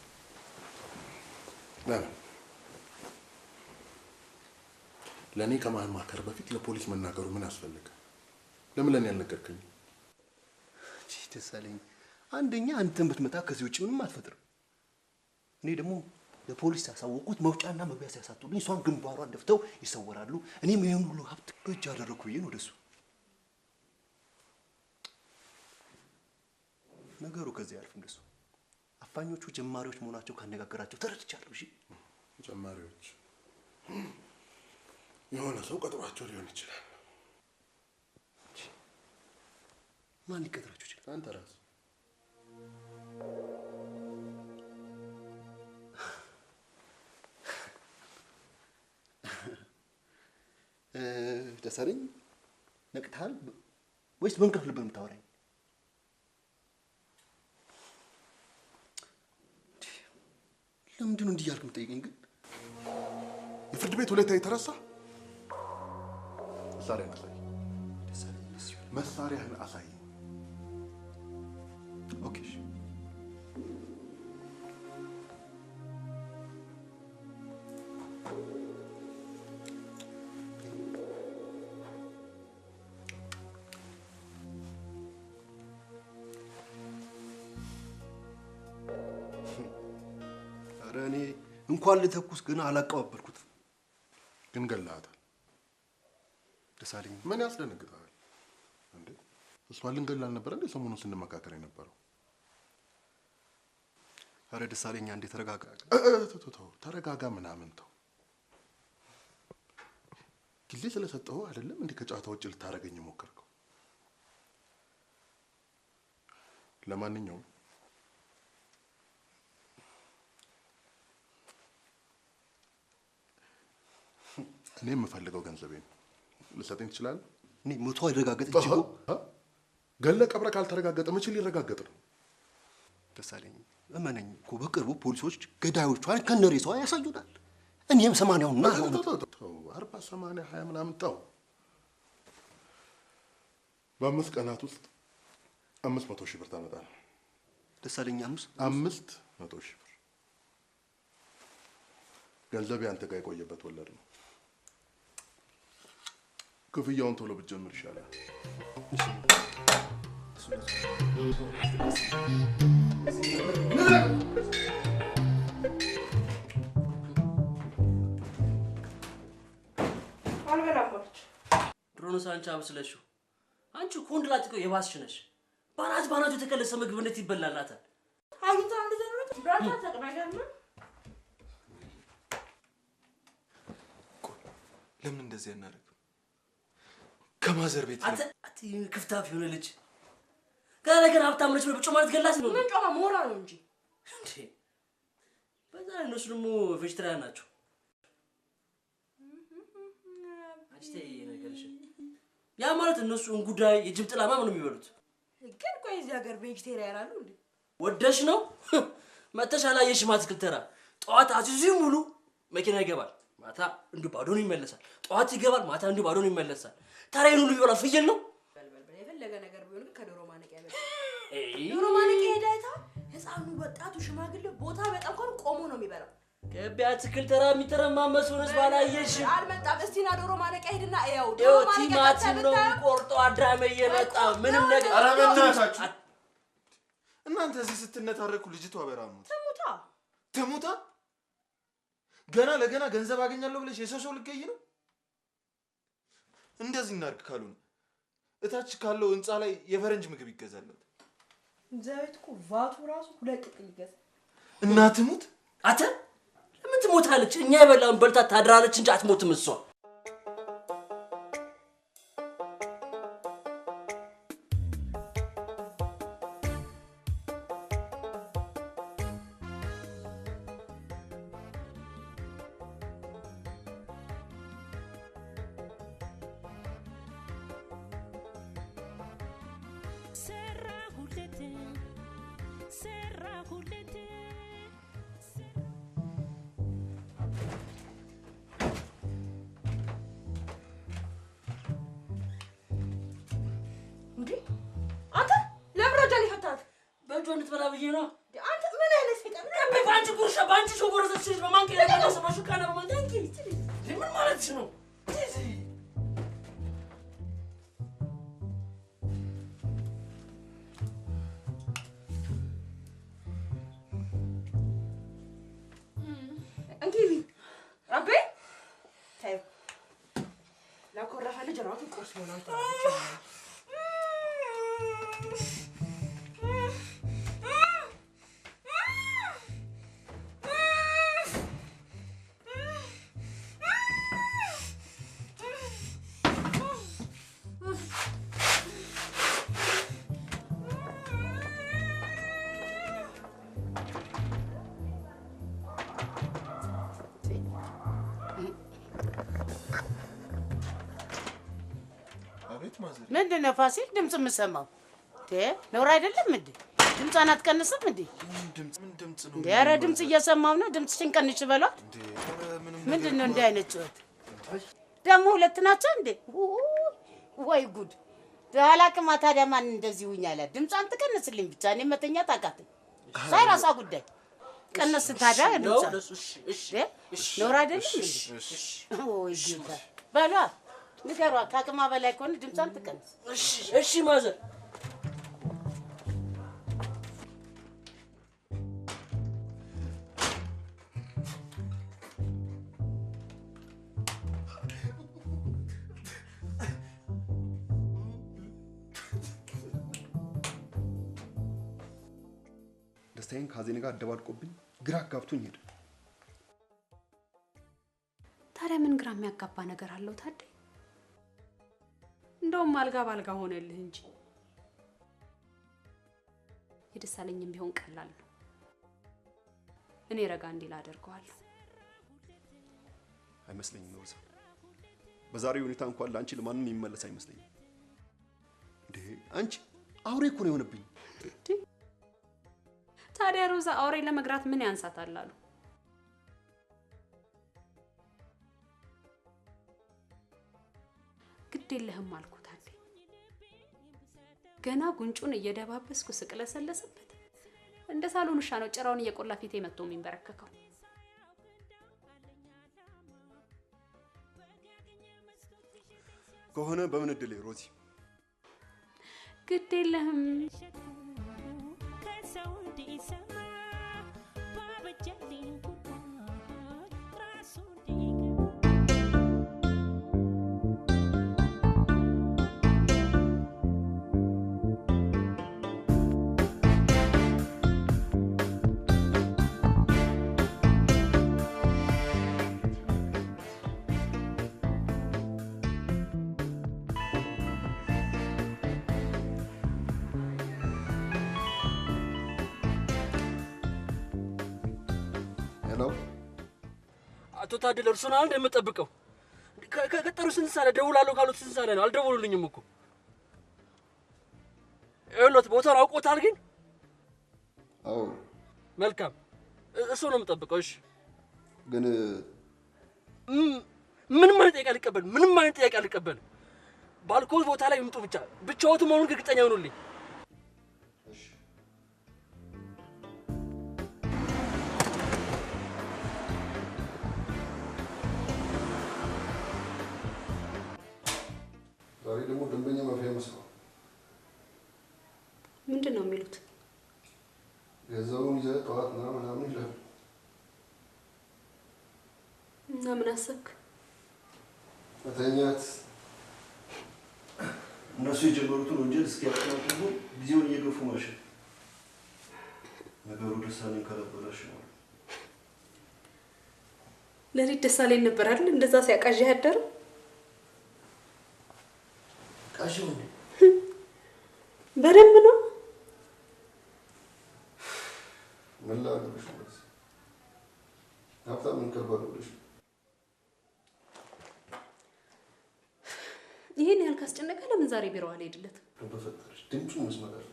ለእኔ ከማማከር በፊት ለፖሊስ መናገሩ ምን አስፈልገ? ለምን ለእኔ ያልነገርከኝ? ደሳለኝ አንደኛ አንተን ብትመጣ ከዚህ ውጭ ምንም አትፈጥርም። እኔ ደግሞ ለፖሊስ ያሳወቁት መውጫና መግቢያ ሲያሳጡልኝ እሷን ግንባሯን ደፍተው ይሰወራሉ። እኔም ይሄን ሁሉ ሀብት በእጅ አደረኩ ብዬ ነው ወደሱ። ነገሩ ከዚህ አያልፍም ደሱ። አፋኞቹ ጀማሪዎች መሆናቸው ካነጋገራቸው ተረድቻለሁ። እሺ ጀማሪዎች የሆነ ሰው ቀጥሯቸው ሊሆን ይችላል። ማን ሊቀጥራቸው ይችላል? አንተ ራስህ። ደሳለኝ ነቅተሃል ወይስ በእንቅልፍ ልብ የምታወራኝ? ለምንድን ነው እንዲህ እያልክ የምትጠይቀኝ ግን? የፍርድ ቤት ውለታ የተረሳ? መሳሪያህን አሳይ። መሳሪያህን አሳይ። ኦኬ እሺ። ኧረ እኔ እንኳን ልተኩስ ግን አላቀባበልኩትም። ግን ገለሃታል። ደሳለኝ ምን ያስደነግጣል እንዴ? እሷን ልንገል አልነበረ እንዴ ሰሞኑን ስንመካከር የነበረው? ኧረ ደሳለኝ አንዴ ተረጋጋ። ተው ተረጋጋ ምናምን ተው። ጊዜ ስለሰጠሁ አይደለም እንዴ ከጨዋታ ውጭ ልታረገኝ ሞከርከው? ለማንኛውም እኔ የምፈልገው ገንዘቤን ልሰጠኝ ትችላለህ? እኔ ሞቶ አይረጋገጥ እንጂ ገለ ቀብረ ካልተረጋገጠ መቼ ሊረጋገጥ ነው? ደሳለኝ እመነኝ እኮ በቅርቡ ፖሊሶች ገዳዮቿን ከነሬሷ ያሳዩናል። እኔም 80ና 40 80 20 ምናምን ተው። በ5 ቀናት ውስጥ 500 ሺህ ብር ታመጣለህ። ደሳለኝ 500 ሺህ ብር ገንዘቤ አንተ ጋር የቆየበት ወለድ ነው። ክፍያውን ቶሎ ብትጀምር ይሻላል። ድሮኖስ አንቺ አብስለሽው። አንቺ ኮንድ ላጥቆ የባስሽ ነሽ። ባናቱ የተከለሰ ምግብ እንዴት ይበላላታል? አዩታ እንደዘሩት ብራታ ተቀናገርና ለምን እንደዚህ ያናረግ? ከማዘር ቤት አት ክፍታፍ የሆነ ልጅ ገና ሀብታም ነች ብሎ ማለት ገላስ ነው። ምን ጮማ ሞራ ነው እንጂ እንዴ! በዛ እነሱ ደግሞ ቬጅቴሪያን ናቸው። አጭቴ ነገርሽ ያ ማለት እነሱ እንጉዳይ የጅብ ጥላማ ነው የሚበሉት። ግን ቆይ እዚህ ሀገር ቬጅቴሪያን አሉ እንዴ? ወደሽ ነው መተሽ አላየሽም? አትክልት ተራ ጠዋት አዚዙ ሙሉ መኪና ይገባል፣ ማታ እንዱ ባዶን ይመለሳል። ጠዋት ይገባል፣ ማታ እንዱ ባዶን ይመለሳል። ታዲያ ሁሉ ይበላል። ፍየል ነው በልበል የፈለገ ነገር ቢሆን ግን ከዶሮ ማነቂያ ይበል። ዶሮ ማነቂያ ሄዳይታ ህፃኑ ወጣቱ ሽማግሌ ቦታ በጣም ቆሞ ነው የሚበላው። ገበያ አትክልት ተራ የሚተረማመስ ሆነስ ባላየሽ አልመጣም። እስቲና ዶሮ ማነቂያ ሄድና ያው ዶሮ ማነቂያ ቲማቲም ነው የሚቆርጠው። አድራሜ እየመጣ ምንም ነገር ኧረ በእናታችሁ እናንተ እዚህ ስትነታረኩ ልጅቷ በራሙ ትሙታ ገና ለገና ገንዘብ አገኛለሁ ብለሽ የሰው ልገይ ነው። እንደዚህ እናድርግ ካልሆነ እታች ካለው ህንፃ ላይ የፈረንጅ ምግብ ይገዛለት። ዘይት እኮ ቫቱ ራሱ 2 ጥቅል ይገዛል። እና ትሙት አተ ለምን ትሞታለች? እኛ የበላውን በልታ ታድራለች እንጂ አትሞትም እሷ። በጆንት በራብዬ ነው አንተ ምን አይነት ሰይጣን ነው ባንቺ ጉርሻ ባንቺ ሾጎረተሽ በማንከ ያለው ሰማሹ ካና በማንከ ምን ማለት ነው እንግዲህ አቤ ታዩ ላኮራህ ልጅ ራሱ ቁርስ ሆናል ምንድን ነው ፋሲል ድምጽ የምሰማው? ነውር አይደለም እንዴ? ድምጿን አትቀንስም እንዴ? ምን ድምጽ ነው? ኧረ ድምጽ እየሰማው ነው። ድምጽሽን ቀንሽ በሏት። ምንድን ነው እንዲህ አይነት ጩኸት? ደግሞ ሁለት ናቸው እንዴ? ወይ ጉድ! አላቅማ። ታዲያ ማን እንደዚህ ውኛለ? ድምጿን ትቀንስልኝ ብቻ። እኔ መተኛት አቃተኝ። ሳይራሷ ጉዳይ ቀነስ ታዲያ ድምጿ ነውር አይደለም እንዴ? ወይ ጌታ በሏት። ንገሯ ከአቅማ በላይ ከሆነ ድምጿን ትቀንስ። እሺ ማዘር ደስታዬን ከሀዘኔ ጋር አደባልቆብኝ ግራ አጋብቶኝ ሄደ። ታዲያ ምን ግራ የሚያጋባ ነገር አለው ታዲያ? እንደውም አልጋ ባልጋ ሆነልህ እንጂ የደሳለኝም ቢሆን ቀላል ነው። እኔ ረጋ እንዲል አደርገዋለሁ። አይመስለኝም ሮዛ። በዛሬው ሁኔታ እንኳን ለአንቺ ለማንም የሚመለስ አይመስለኝም። እንዴ አንቺ አውሬ እኮ ነው የሆነብኝ። ታዲያ ሮዛ አውሬ ለመግራት ምን ያንሳታል አሉ? ግድ የለህም አልኩት አለ። ገና ጉንጩን እየደባበስኩ ስቅለሰለስበት እንደ ሳሎን ውሻ ነው ጭራውን እየቆላ ፊቴ መጥቶ የሚንበረከከው። ከሆነ በምን እድሌ ሮዚ? ግድ የለህም አቶ ታደለ እርሱን አንድ የምጠብቀው ከቀጠሩ ስንት ሰዓት ደውላለሁ ካሉት ስንት ሰዓት ነው? አልደወሉልኝም እኮ። እሎት ቦታውን አውቆታል ግን? አዎ። መልካም እሱ ነው የምጠብቀው። እሺ ግን ምንም አይነት ጥያቄ አልቀበልም። ምንም አይነት ጥያቄ አልቀበልም። ባልኮት ቦታ ላይ ይምጡ ብቻ። ብቻዎት መሆኑን እርግጠኛ ይሁኑልኝ። ዛሬ ደግሞ ደንበኛ ማፍያ መስሏል። ምንድን ነው የሚሉት? ገንዘቡን ይዘህ ጠዋት ና ምናምን ይላሉ። እና ምን አሰብክ? መተኛት። እነሱ የጀመሩትን ወንጀል እስኪያጠናቅቁ ጊዜውን እየገፉ ማሸት። ነገሩ ደሳለኝ ካላበላሽ ነው። ለሊት ደሳለኝ ነበር አይደል እንደዛ ሲያቃዣ ያደረው? ቃዥው በደንብ ነው። ምን ላድርግሽ ነው? ሀብታም እንከባለሽ። ይሄን ያህል ካስጨነቀ ለምን ዛሬ ቢሮ አልሄድለትም። በፈጠረሽ ድምፁ መስመር አለ።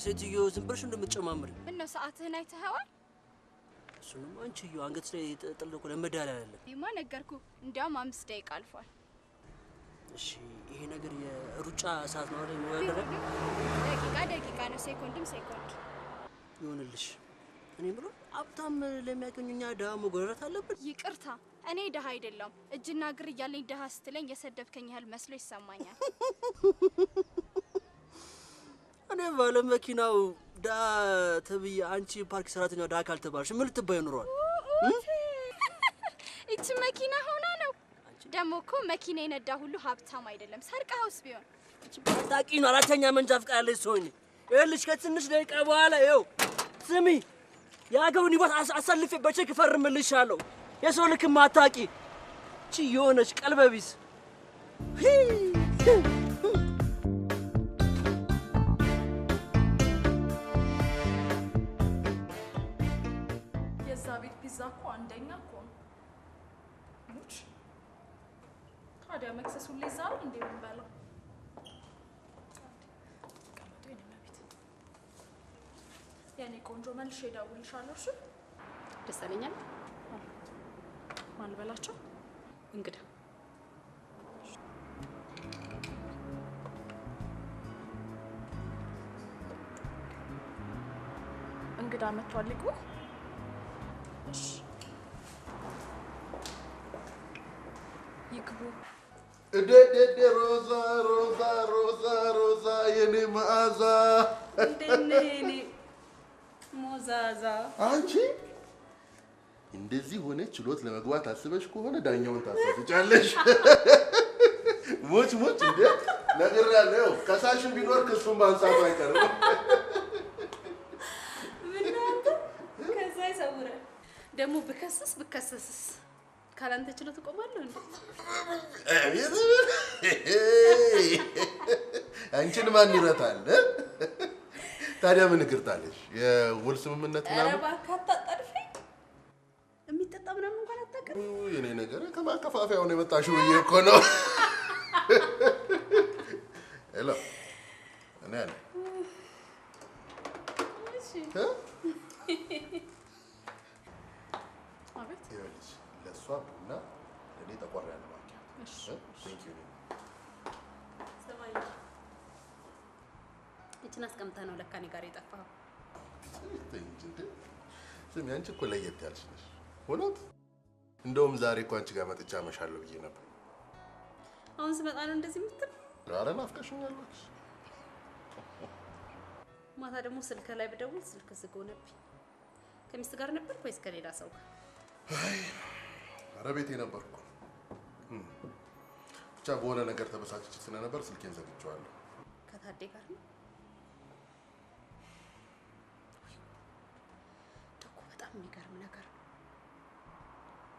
ሴትዮ ዝም ብለሽ እንደምትጨማምሪ ምን ነው ሰዓትህን አይተኸዋል? እሱንም አንቺዮ አንገት ላይ ተጠልቆ ለመዳል አይደለም። ይማ ነገርኩ። እንዲያውም 5 ደቂቃ አልፏል። እሺ ይሄ ነገር የሩጫ ሰዓት ነው አይደል? ነው ያደረገ ደቂቃ ነው፣ ሴኮንድም ሴኮንድ ይሆንልሽ። እኔ ብሎ ሀብታም ለሚያገኙኛ ድሃ መጎረረት አለብን። ይቅርታ እኔ ድሃ አይደለም። እጅና እግር እያለኝ ድሃ ስትለኝ የሰደብከኝ ያህል መስሎ ይሰማኛል። እኔ ባለ መኪናው ዳ ተብዬ አንቺ ፓርክ ሰራተኛው ዳ ካልተባልሽ ምን ልትባይ ኖሯል? እቺ መኪና ሆና ነው። ደግሞ እኮ መኪና የነዳ ሁሉ ሀብታም አይደለም። ሰርቀውስ ቢሆን ታቂ ነው። አራተኛ መንጃ ፍቃድ ያለሽ ሰው ነኝ። ይኸውልሽ ከትንሽ ደቂቃ በኋላ ይኸው ስሚ የአገሩን ይቦት አሳልፌ በቼክ እፈርምልሻለሁ። የሰው ልክ ማታቂ እቺ የሆነች ቀልበቢስ ቤት ፒዛ እኮ አንደኛ እኮ ነው። ሙች ታዲያ መክሰስ ሁሌ ዛሬ እንዴ የምንበላው? ቀመጡ የኔ ቤት የኔ ቆንጆ መልሼ እደውልልሻለሁ። እሺ ደስ አለኛል። ማን ልበላቸው? እንግዳ እንግዳ መጥቷል እኮ። ይግቡ። እደደደ ሮዛ ሮዛ ሮዛ ሮዛ የኔ መዓዛ እንደኔ ሞዛዛ አንቺ እንደዚህ ሆነ ችሎት ለመግባት አስበሽ ከሆነ ዳኛውን ታሳስጫለሽ። ሞች ሞች እንደ ነግሬያለሁ። ከሳሽም ቢኖር ክሱን ማንሳቱ አይቀርም። ምናንተ ከዛ ይሰውራል። ደግሞ ብከሰስስ ካላንተ ችሎት እቆማለሁ እንዴ? አንቺን ማን ይረታል? ታዲያ ምን እግርታለሽ? የውል ስምምነት ምናምን? ኧረ እባክህ አታጣድፈኝ። የሚጠጣ ምናምን እንኳን አታውቅም። የኔ ነገር ከማከፋፈያው ነው የመጣሽው ብዬ እኮ ነው። ሄሎ እኔ አለ እሺ አቤት ይኸውልሽ ለእሷ ቡና ለእኔ ጠቆር ያለ ማንኪያ። ቴንክ ዩ። ሰማኝ። እችን አስቀምጠህ ነው ለካ እኔ ጋር የጠፋኸው። ስሚ አንቺ እኮ ለየት ያልሽ ነሽ። እውነት እንደውም ዛሬ እኮ አንቺ ጋር መጥቻ አመሻለሁ ብዬ ነበር። አሁን ስመጣ ነው እንደዚህ የምትል? ኧረ ናፍቀሽኛለሽ። ማታ ደግሞ ስልክ ላይ ብደውል ስልክ ዝግ ሆነብኝ። ከሚስት ጋር ነበርክ ወይስ ከሌላ ሰው ጋር? ኧረ ቤቴ ነበርኩ። ብቻ በሆነ ነገር ተበሳጭቼ ስለነበር ስልኬን ዘግቼዋለሁ። ከታዴ ጋር ነው? ደግሞ በጣም የሚገርም ነገር ነው።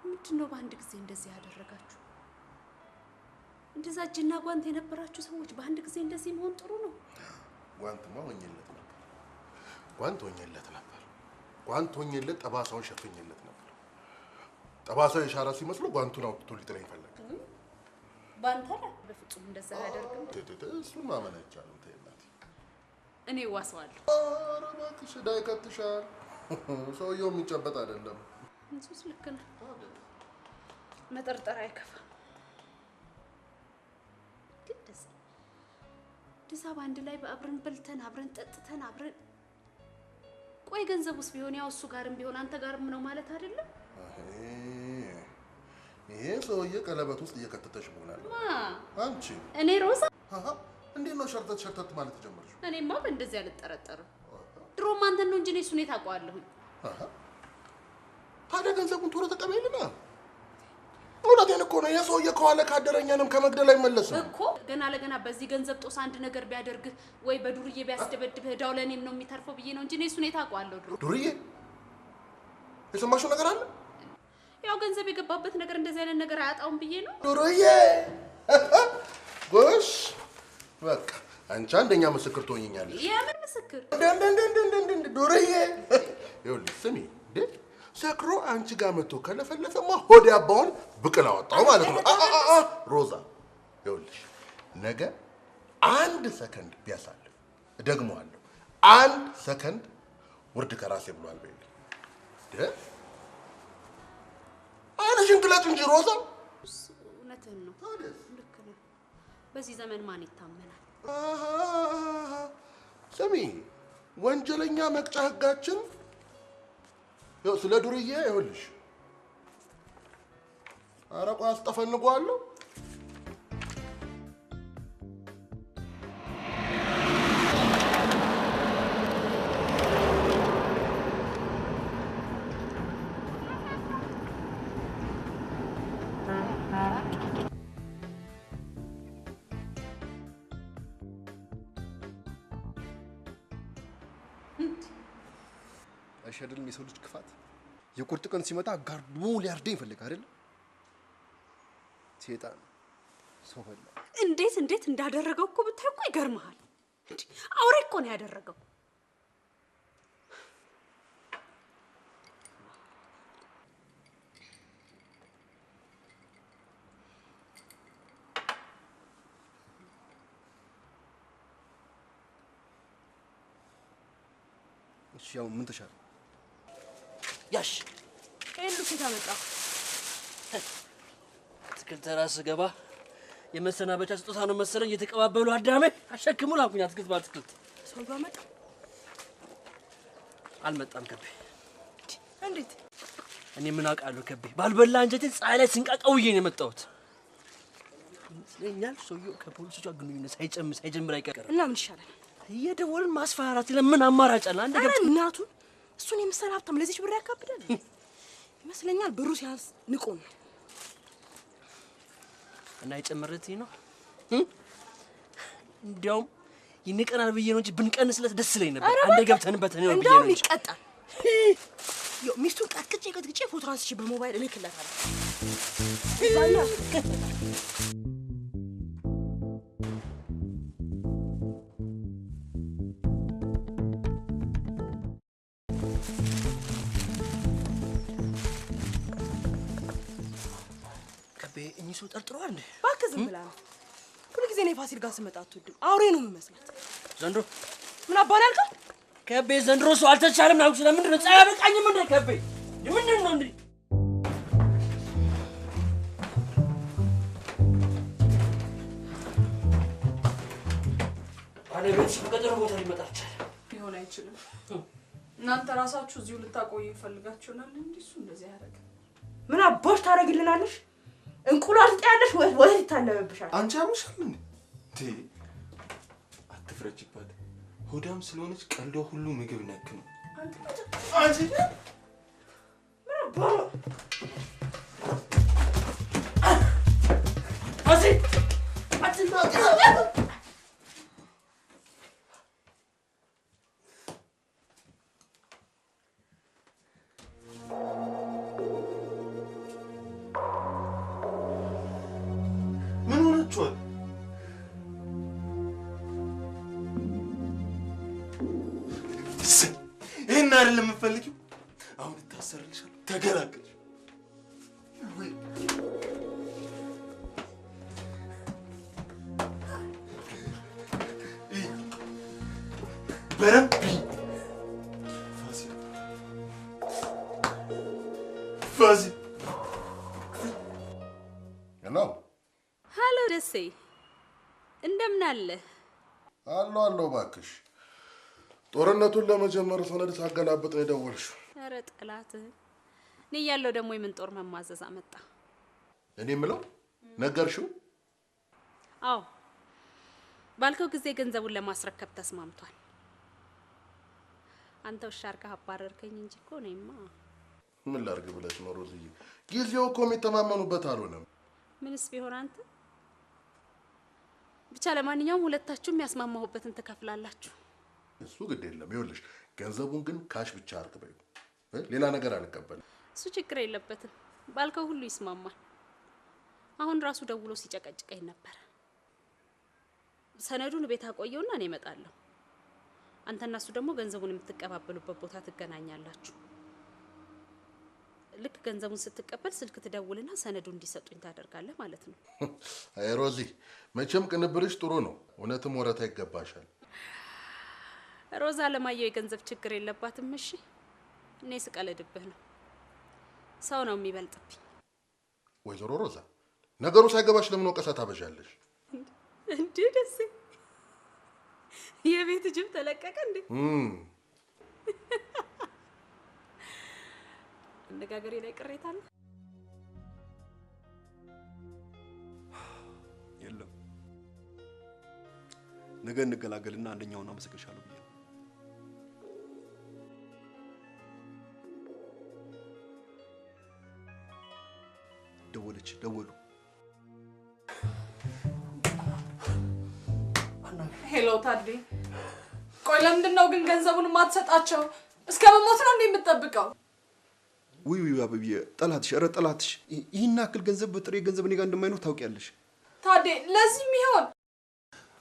ምንድን ነው በአንድ ጊዜ እንደዚህ ያደረጋችሁ? እንደዛ እጅና ጓንት የነበራችሁ ሰዎች በአንድ ጊዜ እንደዚህ መሆን ጥሩ ነው? ጓንትማ ሆኜለት ነበር። ጓንት ሆኜለት ጠባሳውን ሸፍኜለት ነበር። ጠባሳው የሻራ ሲመስለው ጓንቱን አውጥቶ ሊጥለኝ ፈለገ። ባንተ ላይ በፍጹም እንደዛ አያደርግም። እሱን ማመን አይቻልም። ተይ እናቴ፣ እኔ ዋሰዋለሁ። ኧረ እባክሽ ዕዳ ይከትሻል። ሰውየው የሚጨበጥ አይደለም። እንሱስ ልክ ነህ። መጠርጠር አይከፋም። ግን እንደዛ በአንድ ላይ አብረን በልተን አብረን ጠጥተን አብረን ቆይ ገንዘቡስ ቢሆን ያው እሱ ጋርም ቢሆን አንተ ጋርም ነው ማለት አይደለም? ይሄ ሰውዬ ቀለበት ውስጥ እየከተተሽ ይሆናል። አንቺ እኔ ሮዛ እንዴት ነው ሸርተት ማለት ጀመርሽ? እኔማ በእንደዚህ አልጠረጠርም። ድሮም አንተን ነው እንጂ እኔ እሱን ታውቀዋለሁኝ። ታዲያ ገንዘቡን ቶሎ ተቀበይልና። እውነቴን እኮ ነው። የሰውዬ ከኋላ ካደረኛንም ከመግደል አይመለስም እኮ። ገና ለገና በዚህ ገንዘብ ጦስ አንድ ነገር ቢያደርግህ ወይ በዱርዬ ቢያስደበድብህ እዳው ለእኔም ነው የሚተርፈው ብዬ ነው እንጂ እኔ እሱን ታውቀዋለሁ። ዱርዬ የሰማሽው ነገር አለ? ያው ገንዘብ የገባበት ነገር እንደዚህ አይነት ነገር አያጣውም ብዬ ነው። ዱርዬ ጎሽ፣ በቃ አንቺ አንደኛ ምስክር ትሆኝኛለሽ። የምን ምስክር? ዱርዬ ይኸውልሽ፣ ስሚ ሰክሮ አንቺ ጋር መጥቶ ከለፈለፈማ ሆድ ያባውን ብቅል አወጣው ማለት ነው። ሮዛ ይኸውልሽ፣ ነገ 1 ሰከንድ ቢያሳልፍ እደግመዋለሁ፣ 1 ሰከንድ ውርድ ከራሴ ብሏል በይልኝ። አይንሽን ግለጭ እንጂ ሮዛ። እውነትህን ነው፣ ልክ ነው። በዚህ ዘመን ማን ይታመናል? ስሚ፣ ወንጀለኛ መቅጫ ህጋችን ስለ ዱርዬ ይኸውልሽ፣ አረቋ አስጠፈንጓለሁ። አይሸድልም የሰው ልጅ ክፋት። የቁርጥ ቀን ሲመጣ ጋርዶ ሊያርደኝ ይፈልጋል አይደል? ሴጣን ሰው በላ። እንዴት እንዳደረገው እኮ ብታይ እኮ ይገርምሃል። አውሬ እኮ ነው ያደረገው። እሺ ያው ምን ተሻለ? ያሽ ሄሉ ኬታ መጣ። አትክልት ተራ ስገባ የመሰናበቻ ስጦታ ነው መሰለኝ እየተቀባበሉ አዳሜ አሸክሙ ላኩኝ። አትክልት በአትክልት ሰው ጋር መጣ። አልመጣም ከቤ። እንዴት? እኔ ምን አውቃለሁ ከቤ። ባልበላ አንጀቴን ፀሐይ ላይ ስንቃቀውዬ ነው የመጣሁት። ይመስለኛል ሰውዬው ከፖሊሶቹ ጋር ግንኙነት ሳይጀምር አይቀርም። እና ምን ይሻላል? እየደወልን ማስፈራራት ለምን አማራጭ አለ? አንድ ነገር እናቱን እሱን የመሰለ ሀብታም ለዚች ብር ያካብዳል ይመስለኛል። ብሩ ሲያንስ ንቆ ነው እና የጨመረትኝ ነው። እንዲያውም ይንቀናል ብዬ ነው እንጂ ብንቀንስለት ደስ ይለኝ ነበር። አንዴ ገብተንበት ነው ብዬ ነው። እንዲያውም ይቀጣል። ሚስቱን ቀጥቅጬ ፎቶ አንስቼ በሞባይል እልክለታለሁ። እኚህ ሰው ጠርጥሯል እንዴ? እባክህ ዝም ብላ ነው። ሁሉ ጊዜ ነው ፋሲል ጋር ስመጣ አትወድም። አውሬ ነው የምመስላት። ዘንድሮ ምን አባን ያልከው? ከቤ ዘንድሮ ሰው አልተቻለም ነው። ስለምንድን ነው ፀሐይ አበቃኝም እንዴ? ከቤ ምንድን ነው እንዴ? ባለቤትሽ በቀጠሮ ቦታ ሊመጣ ይችላል። ሊሆን አይችልም። እናንተ ራሳችሁ እዚሁ ልታቆዩ ይፈልጋችሁናል እንዴ? እሱ እንደዚህ ያደርግ ምን አባሽ ታረግልናለሽ? እንቁላል ጣያለሽ ወይ ይታለበብሻል? አንቺ አምሻል እንዴ? አትፍረጅባት። ሆዳም ስለሆነች ቀልዶ ሁሉ ምግብ ነክ ነው። አንቺ ምን አባሽ ይሄን አይደለም የምፈልጊው። አሁን እታሰርልሻለሁ። ተገላገልሽ። በረምቢ ፋሲል ነው። ሃሎ ደሴ፣ እንደምን አለ? አሎ እባክሽ። ጦርነቱን ለመጀመር ሰነድ ሳገላብጥ ነው የደወልሽው? ኧረ ጠላትህ እኔ እያለሁ ደግሞ የምን ጦር መማዘዝ አመጣ? እኔ የምለው ነገርሽው? አዎ ባልከው ጊዜ ገንዘቡን ለማስረከብ ተስማምቷል። አንተ ውሻ አድርገህ አባረርከኝ እንጂ እኮ እኔማ ምን ላድርግ ብለሽ ነው ሮዝዬ? ጊዜው እኮ የሚተማመኑበት አልሆነም። ምንስ ቢሆን አንተ ብቻ ለማንኛውም ሁለታችሁም ያስማማሁበትን ትከፍላላችሁ። እሱ ግድ የለም። ይኸውልሽ ገንዘቡን ግን ካሽ ብቻ አድርግ በይው። ሌላ ነገር አልቀበልም። እሱ ችግር የለበትም። ባልከው ሁሉ ይስማማል። አሁን ራሱ ደውሎ ሲጨቀጭቀኝ ነበር። ሰነዱን ቤት አቆየውና እኔ እመጣለሁ። አንተና እሱ ደግሞ ገንዘቡን የምትቀባበሉበት ቦታ ትገናኛላችሁ። ልክ ገንዘቡን ስትቀበል ስልክ ትደውልና ሰነዱን እንዲሰጡኝ ታደርጋለህ ማለት ነው። አይ ሮዚ፣ መቼም ቅንብርሽ ጥሩ ነው። እውነትም ወረታ ይገባሻል። ሮዛ ለማየው የገንዘብ ችግር የለባትም። እሺ እኔ ስቀልድብህ ነው። ሰው ነው የሚበልጥብኝ። ወይዘሮ ሮዛ ነገሩ ሳይገባሽ ለምን ወቀሳ ታበዣለሽ? እንዴ ደስ የቤት ጅብ ተለቀቀ እንዴ? አነጋገሬ ላይ ቅሬታ አለ? የለም ነገ እንገላገልና አንደኛውን አመሰግንሻለሁ ብዬ ደወሉ። ሄሎ ታዲ፣ ቆይ ለምንድን ነው ግን ገንዘቡን የማትሰጣቸው? እስከ መሞት ነው እንዴ የምትጠብቀው? ውይ አበብዬ፣ ጠላትሽ፣ ኧረ ጠላትሽ ይህን ያክል ገንዘብ በጥሬ ገንዘብ እኔ ጋር እንደማይኖር ታውቂያለሽ። ታዲ ለዚህም ይሆን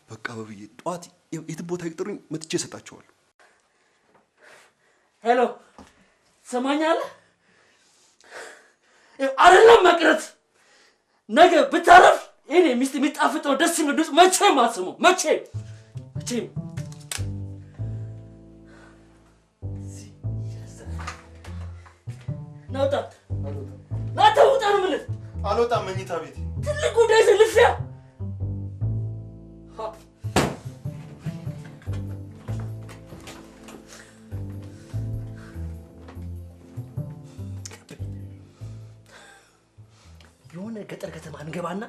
በቃ አበብዬ፣ ጠዋት የት ቦታ ይቅጥሩኝ መጥቼ እሰጣቸዋለሁ። ሄሎ ሰማኛለህ? አይደለም መቅረት ነገ ብታረፍ እኔ ሚስት የሚጣፍጠው ደስ የሚል ድምፅ መቼም አትሰማም። መቼም ናውጣ ናተውጣ ነው የምልህ። አልወጣም። መኝታ ቤት ትልቅ ጉዳይ ልፍያ የሆነ ገጠር ከተማ እንገባና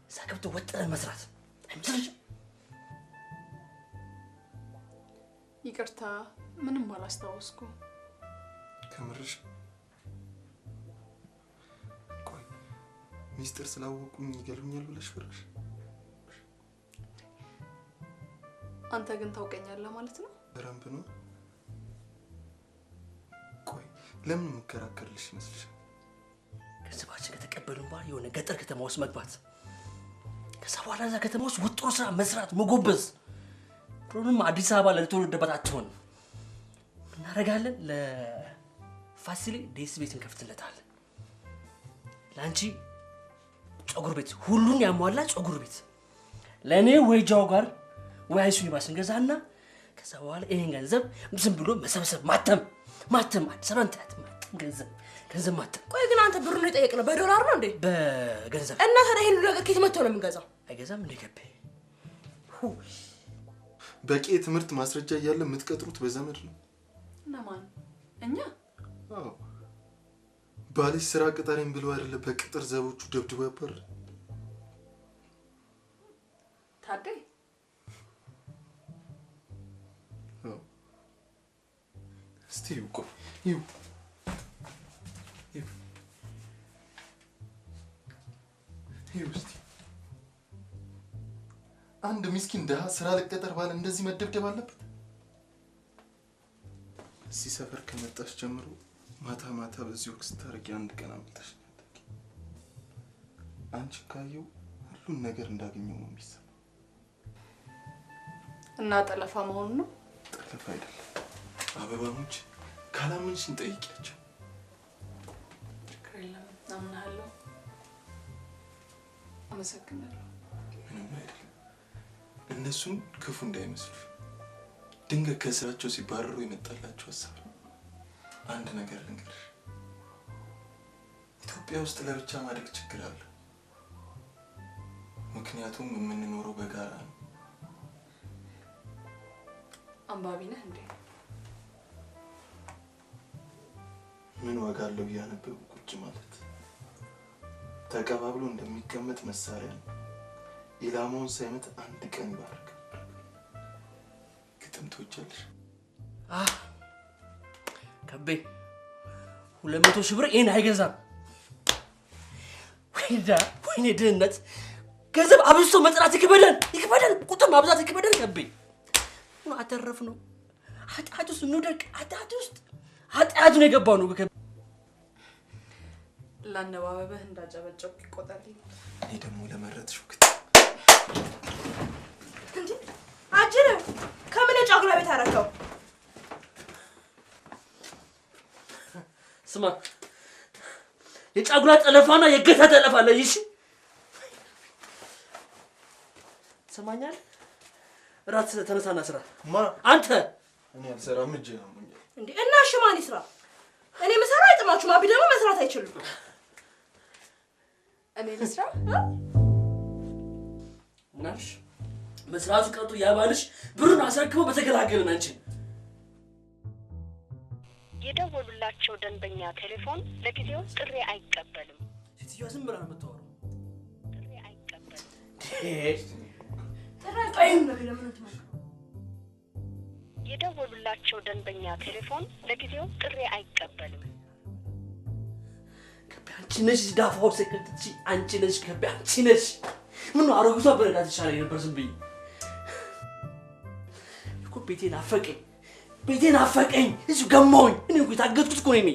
እዛ ገብቶ ወጥረን መስራት አይመስልሽም? ይቅርታ ምንም አላስታወስኩም። ከምርሽ? ቆይ ሚስጥር ስላወቁኝ ይገሉኛል ብለሽ ፈራሽ? አንተ ግን ታውቀኛለህ ማለት ነው? በረንብ ነው። ቆይ ለምን መከራከርልሽ ይመስልሻል? ገንዘባችን ከተቀበሉን በኋላ የሆነ ገጠር ከተማ ውስጥ መግባት፣ ከዛ በኋላ እዛ ከተማ ውስጥ ውጥሮ ስራ መስራት፣ መጎበዝ። ድሮንም አዲስ አበባ ለተወለደበት አትሆንም። እናደርጋለን። ለፋሲሌ ዴስ ቤት እንከፍትለታለን። ለአንቺ ጸጉር ቤት፣ ሁሉን ያሟላ ጸጉር ቤት። ለእኔ ወይ ጃው ጋር ወይ አይሱኒ ባስ እንገዛና ከዛ በኋላ ይሄን ገንዘብ ዝም ብሎ መሰብሰብ፣ ማተም አዲስ አበባ እንትን ገንዘብ ማተም። ቆይ ግን አንተ ብሩን የጠየቅነው በዶላር ነው እንዴ? በገንዘብ። እና ታዲያ ይሄን ነገር ከየት መጥቶ ነው የምንገዛው? አይገዛም እንዴ ገቤ? በቂ የትምህርት ማስረጃ እያለ የምትቀጥሩት በዘመድ ነው። እነማን? እኛ? አዎ ባልሽ ስራ ቅጠረኝ ብሎ አይደለ በቅጥር ዘቦቹ ደብድቦ ያባር። ታዲያ እስቲ ይው እስቲ አንድ ምስኪን ደሃ ስራ ልቀጠር ባለ እንደዚህ መደብደብ አለበት? እዚህ ሰፈር ከመጣሽ ጀምሮ ማታ በዚህ ወቅት ስታረቂ አንድ ቀን አምልጠሽ ነበር። አንቺ ካየው ሁሉን ነገር እንዳገኘው ነው የሚሰማው። እና ጠለፋ መሆኑ ነው? ጠለፋ አይደለም። አበባሞች ካላመንሽን ጠይቂያቸው። ችግር የለም፣ አምናለሁ። አመሰግናለሁ። ምንም አይደለም። እነሱን ክፉ እንዳይመስሉ። ድንገት ከስራቸው ሲባረሩ የመጣላቸው ሀሳብ ነው። አንድ ነገር ልንገርሽ፣ ኢትዮጵያ ውስጥ ለብቻ ማደግ ችግር አለ። ምክንያቱም የምንኖረው በጋራ ነው። አንባቢ ነህ እንዴ? ምን ዋጋ አለው እያነበቡ ቁጭ ማለት? ተቀባብሎ እንደሚቀመጥ መሳሪያ ነው። ኢላማውን ሳይመት አንድ ቀን ይባርክ። ግጥም ትወጃለሽ? ከቤ 200 ሺህ ብር ይሄን አይገዛም። ወይኔ ድህነት! ገንዘብ አብዝቶ መጥራት ይክበደን። ቁጥር ማብዛት ይክበደን። ከቤ አተረፍ ነው። ኃጢአት ውስጥ እንውደቅ። ኃጢአት ነው የገባው ነው። ለአነባበብህ እንዳጨበጨብክ ይቆጠርልኝ። እኔ ደግሞ ለመረጥሽው እንዴ አጅር ከምን ጫጉላ ቤት አረከው? ስማ የጫጉላ ጠለፋና የገታ ጠለፋ አለ። እሺ ሰማኛል። ራት ተነሳና ስራ። አንተ እኔ አልሰራም እጄ ነው እንዴ። እና እሺ ማን ይስራ? እኔ መስራ አይጥማችሁ። ማቢ ደግሞ መስራት አይችልም። እኔ ልስራ? እናሽ መስራቱ ቀርቶ ያባልሽ ብሩን አስረክቦ በተገላገለን አንቺ። የደወሉላቸው ደንበኛ ቴሌፎን ለጊዜው ጥሪ አይቀበልም። ሴትዮዋ ዝም ብላ ነው የምታወራው። ጥሪ አይቀበልም። የደወሉላቸው ደንበኛ ቴሌፎን ለጊዜው ጥሪ አይቀበልም። አንቺ ነሽ ዳፋው ሰከትቺ። አንቺ ነሽ ከቤ አንቺ ነሽ። ምን አሮግቷ በረዳት ይሻለኝ ነበር ዝም ብዬ እኮ። ቤቴን አፈቀኝ። እሱ ገማውኝ። እኔ እኮ የታገትኩት እኮ ነኝ።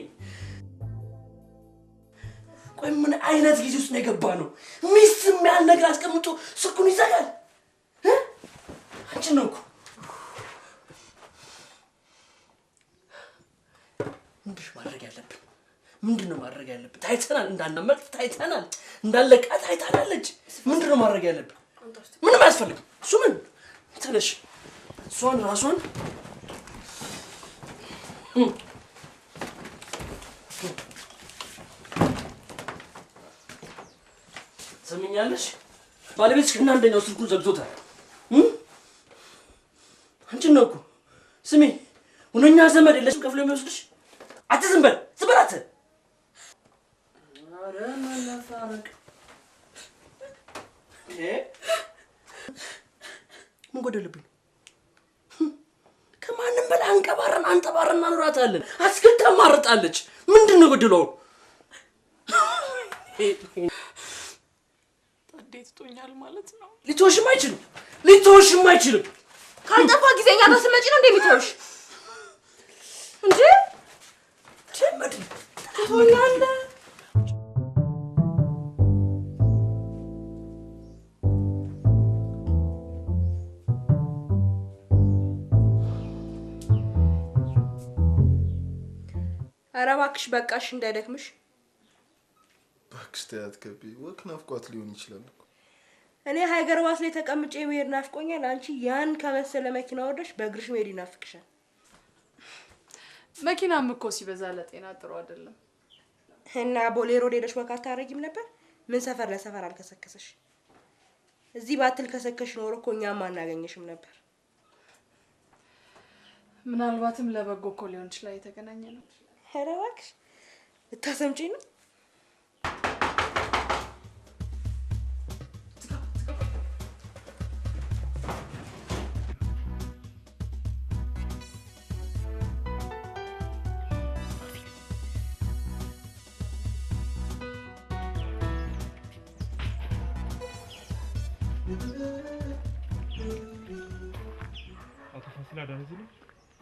ቆይ ምን አይነት ጊዜ ውስጥ ነው የገባ ነው? ሚስት የሚያህል ነገር አስቀምጦ ስልኩን ይዘጋል። አንቺ ነው እኮ ምንድነው ማድረግ ያለብን? ታይተናል፣ እንዳናመልጥ ታይተናል፣ እንዳለቃ ታይታናለች። ምንድነው ማድረግ ያለብን? ምንም አያስፈልግም። እሱ ምን ተነሽ እሷን ራሷን ሰምኛለሽ? ባለቤትሽ እና አንደኛው ስልኩን ዘግቶታል። አንቺን ነው እኮ ስሚ፣ ሁነኛ ዘመድ የለሽም ከፍሎ የሚወስድሽ። አትዝም በል አንተ። ኧረ መነፋረቅ ምን ጎደለብኝ? ከማንም በላይ አንጠባረን እናኖራታለን። አስክል ታማርጣለች። ምንድን ነው ጎደለው? ታዴ ትቶኛል ማለት ነው። ሊተውሽም አይችልም። ካልጠፋ ጊዜኛ ጋር ስመጪ ነው እንደሚተውሽ እንጂ ጀመድ ትቶኛል። ኧረ እባክሽ በቃሽ፣ እንዳይደክምሽ። እባክሽ ተያት ከቤ፣ ወክ ናፍቋት ሊሆን ይችላል እኮ። እኔ ሀገር ባስ ላይ ተቀምጬ መሄድ ናፍቆኛል። አንቺ ያን ከመሰለ መኪና ወርደሽ በእግርሽ መሄድ ይናፍቅሻል። መኪናም እኮ ሲበዛ ለጤና ጥሩ አይደለም። እና ቦሌ ሮድ ሄደሽ ወክ አታረጊም ነበር? ምን ሰፈር ለሰፈር አልከሰከሰሽ? እዚህ ባትል ከሰከሽ ኖሮ እኮ እኛም አናገኘሽም ነበር። ምናልባትም ለበጎ እኮ ሊሆን ይችላል የተገናኘ ነው። ኧረ እባክሽ ልታሰምጪ ነው?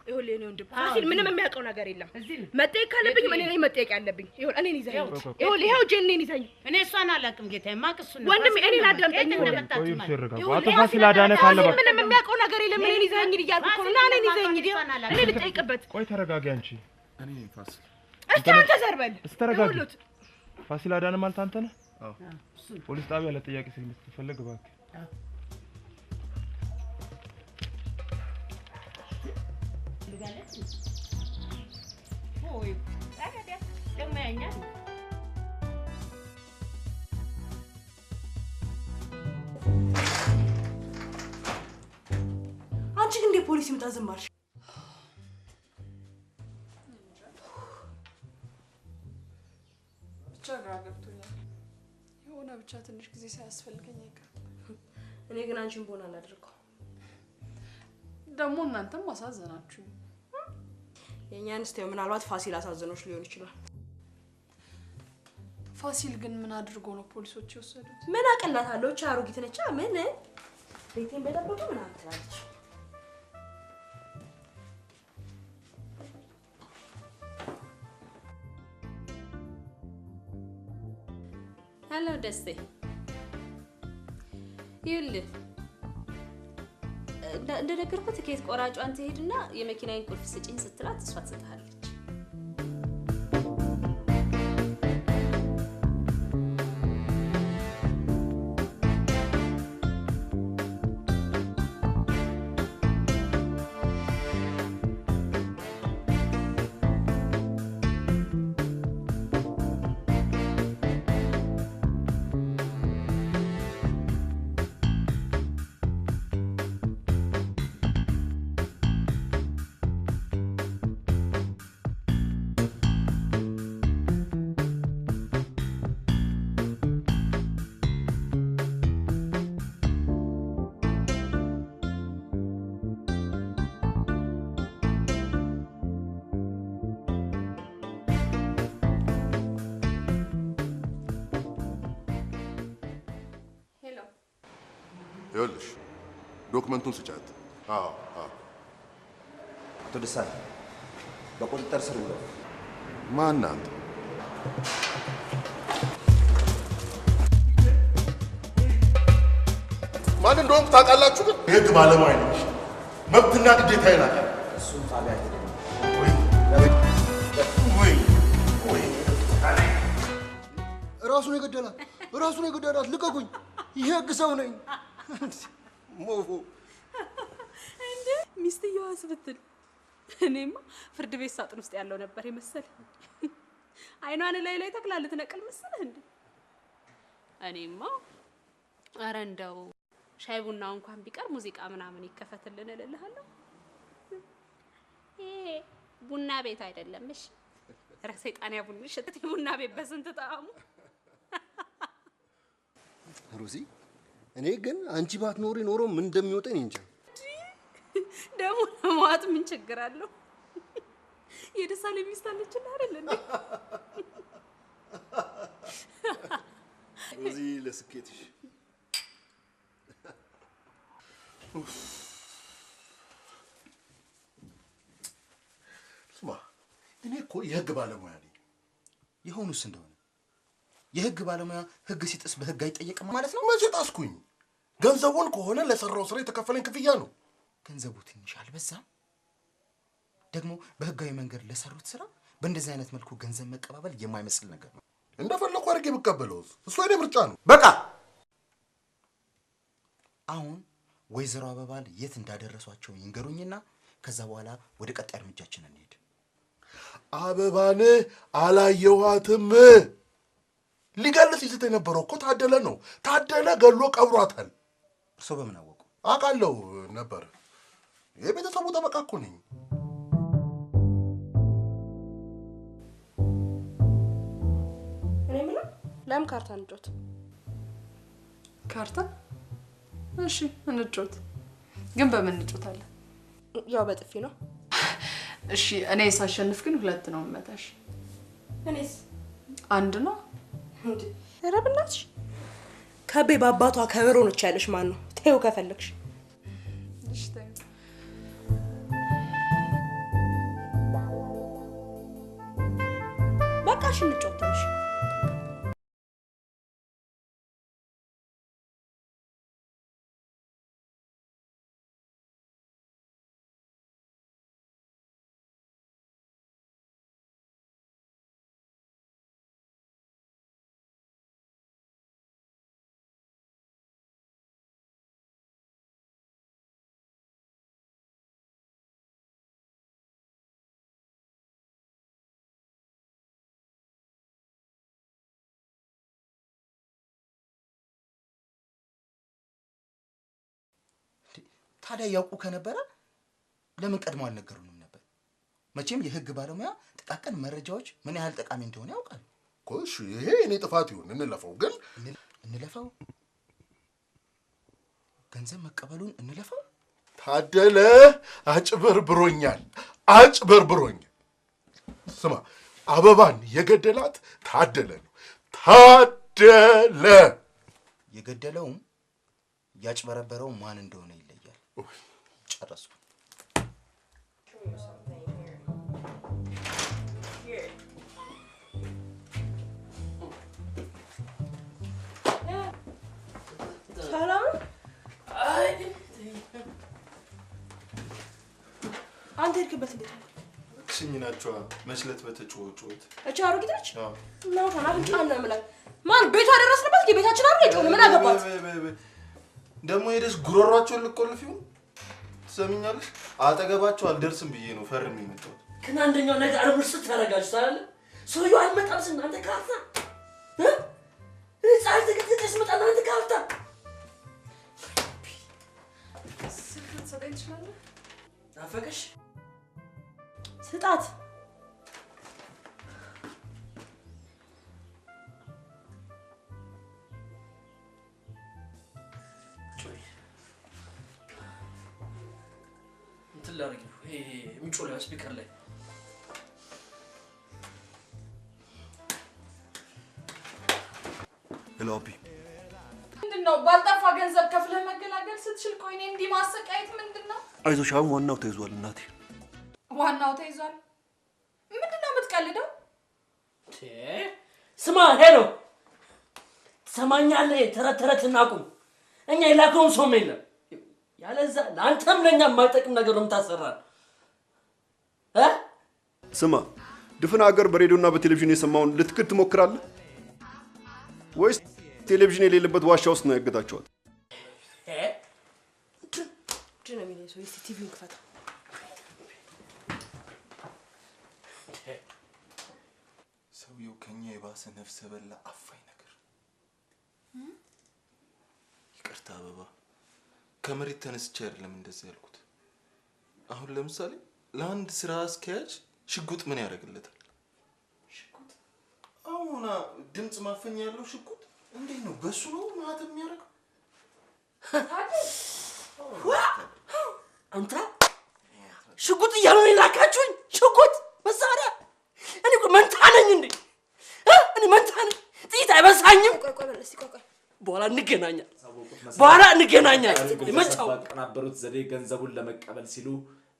ይኸውልህ እኔ ወንድም ፋሲል ምንም የሚያውቀው ነገር የለም። መጠየቅ ካለብኝ እኔ ነኝ መጠየቅ ያለብኝ። ይኸውልህ እኔን ይዘኝ፣ ይኸውልህ ይኸው እኔን ይዘኝ። እኔ እሷን አላውቅም ጌታዬ፣ ማቅ እሱን ነው ወንድም። እኔን አዳምጠኝ። አቶ ፋሲል አዳነ ካለ በቃ ምንም የሚያውቀው ነገር የለም። እኔን ይዘኝ እያልኩ እኮ ነው። እኔን ይዘኝ እኔ ልጠይቅበት። ቆይ ተረጋጊ አንቺ። እኔ ፋሲል እስቲ አንተ ዘርበል። ተረጋጊ። ፋሲል አዳነ ማለት አንተ ነህ? አዎ። ፖሊስ ጣቢያ ለጥያቄ ስለምትፈልግ እባክህ አንቺ ግን እንደ ፖሊስ ይምጣ ዝም አልሽ? ግራ ገብቶኛል። የሆነ ብቻ ትንሽ ጊዜ ሳያስፈልገኝ አይቀርም። እኔ ግን አንቺን በሆነ አላደርገው። ደግሞ እናንተም አሳዘናችሁ። የእኛን ስቴው ምናልባት ፋሲል አሳዘኖች ሊሆን ይችላል። ፋሲል ግን ምን አድርጎ ነው ፖሊሶች የወሰዱት? ምን አቀላታለሁ? እቺ አሮጊት ነች። ምን ቤቴን በጠበቁ ምናምን ትላለች። ሄሎ ደስቴ፣ ይኸውልህ እንደነገርኩህ ትኬት ቆራጯን ትሄድና የመኪናዬን ቁልፍ ስጪኝ ስትላት እሷ ትሰጥሃለች። ይኸውልሽ ዶክመንቱን ስጫት። አዎ አቶ ደሳሌ በቁጥጥር ስር ውለው። ማን አንተ? ማን እንደሆንኩ ታውቃላችሁ? ግን የህግ ባለሙያ ነኝ። መብትና ግዴታ ይላል። እሱን ጣቢያ ሄደ ራሱን የገደላት ልቀቁኝ። የህግ ሰው ነኝ። ሞፉ እንዴ ሚስትየዋስ ብትል እኔማ ፍርድ ቤት ሳጥን ውስጥ ያለው ነበር የመሰለ። አይኗን ላይ ተክላ ልትነቅል መሰለህ እንዴ? እኔማ ኧረ እንደው ሻይ ቡናው እንኳን ቢቀር ሙዚቃ ምናምን ይከፈትልን እልልሃለሁ። ይሄ ቡና ቤት አይደለም እሺ። ኧረ ሰይጣን ያቡንሽ እቴ ቡና ቤት በስንት ጣዕሙ። ሮዚ እኔ ግን አንቺ ባትኖሪ ኖሮ ምን እንደሚወጣኝ እንጃ። ደግሞ ለማዋጥ ምን ችግር አለው? የደሳሌ ሚስት አለችና አይደል እንዴ? ሮዚ ለስኬትሽ ስማ፣ እኔ እኮ የህግ ባለሙያ ነኝ። የሆኑስ እንደሆነ የህግ ባለሙያ ህግ ሲጥስ በህግ አይጠየቅም ማለት ነው? መቼ ጣስኩኝ? ገንዘቡን ከሆነ ለሰራው ስራ የተከፈለኝ ክፍያ ነው። ገንዘቡ ትንሽ አልበዛም? ደግሞ በህጋዊ መንገድ ለሰሩት ስራ በእንደዚህ አይነት መልኩ ገንዘብ መቀባበል የማይመስል ነገር ነው። እንደፈለኩ አድርጌ ብቀበለውስ? እሱ የኔ ምርጫ ነው። በቃ አሁን ወይዘሮ አበባል የት እንዳደረሷቸው ይንገሩኝና ከዛ በኋላ ወደ ቀጣይ እርምጃችን እንሄድ። አበባን አላየኋትም። ሊገልጽ ይዘት የነበረው እኮ ታደለ ነው። ታደለ ገሎ ቀብሯታል። እርስዎ በምን አወቁ? አውቃለሁ ነበር። የቤተሰቡ ጠበቃ እኮ ነኝ። እኔ የምለው ለምን ካርታ እንጫወት? ካርታ? እሺ እንጫወት። ግን በምን እንጫወታለን? ያው በጥፊ ነው። እሺ እኔ ሳሸንፍ ግን 2 ነው የምመታሽ። እኔስ 1 ነው። እንዴ ኧረ በእናትሽ ከቤ በአባቷ ከበሮ ነች ያለሽ ማን ነው? ተይው ከፈለግሽ። እሺ ተይው። በቃ እሺ እንጫወታለሽ። ታዲያ ያውቁ ከነበረ ለምን ቀድሞ አልነገሩንም ነበር? መቼም የህግ ባለሙያ ጥቃቅን መረጃዎች ምን ያህል ጠቃሚ እንደሆነ ያውቃል። ኮሽ ይሄ እኔ ጥፋት ይሁን እንለፈው፣ ግን እንለፈው። ገንዘብ መቀበሉን እንለፈው። ታደለ አጭበርብሮኛል። ስማ አበባን የገደላት ታደለ ነው። ታደለ የገደለውም ያጭበረበረው ማን እንደሆነ ይለያል። ጨረስኩ። ሰላም አንተ ሄድክበት እንዴት ነው? ክሽኝ ናቸዋ መስለት በተጮጮት እቺ አሮጊት ነች ነው ታናፍጫና ማለት ማን ቤቷ ደረስንበት እንዴ? ቤታችን አይደል? ምን አገባት ደግሞ ሄደሽ ጉሮሯቸውን ልቆልፊው ትሰሚኛለሽ? አጠገባቸው አልደርስም ብዬ ነው ፈርም የመጣሁት። ግን አንደኛው ነገር አርብስ ተረጋግጥ አይደል? ሰውየው አልመጣም ስና አንተ ካፍታ ጻልት ከተከስ መጣ አንተ ካፍታ ስልክ ትሰጠኝ ትችላለህ? ናፈቀሽ? ስጣት። እንትን ላድርግ ነው ይሄ የሚጮለው ስፒከር ላይ ሄሎ አቢ፣ ምንድነው ባልጠፋ ገንዘብ ከፍለህ መገላገል ስትችል ቆይ እኔ እንዲህ ማሰቃየት ምንድነው? አይዞሽ አሁን ዋናው ተይዟል እናቴ። ዋናው ተይዟል? ምንድነው የምትቀልደው? ስማ ሄሎ ትሰማኛለህ? ተረት ተረት እናቁም። እኛ የላከውም ሰውም የለም። ያለዛ ለአንተም ለእኛ የማይጠቅም ነገር ነው የምታሰራን። ስማ ድፍን ሀገር በሬዲዮና በቴሌቪዥን የሰማውን ልትክድ ትሞክራለህ ወይስ ቴሌቪዥን የሌለበት ዋሻ ውስጥ ነው ያገታቸዋል? ምን ነው ሰው እስቲ ቲቪውን ክፈታ። ሰውየው ከኛ የባሰ ነፍሰ በላ አፋኝ ነገር። ይቅርታ አበባ፣ ከመሬት ተነስቼ አይደለም እንደዚህ ያልኩት። አሁን ለምሳሌ ለአንድ ስራ አስኪያጅ ሽጉጥ ምን ያደርግለታል? ሽጉጥ አሁን ድምጽ ማፈኛ ያለው ሽጉጥ እንዴት ነው በሱ ነው ማህተም የሚያደርገው? አንተ ሽጉጥ እያሉ ነው የላካችሁኝ? ሽጉጥ መሳሪያ? እኔ እኮ መንታ ነኝ እንዴ? እኔ መንታ ነኝ። ጥይት አይበሳኝም። ቆይ በኋላ እንገናኛለን። መጫው ባቀናበሩት ዘዴ ገንዘቡን ለመቀበል ሲሉ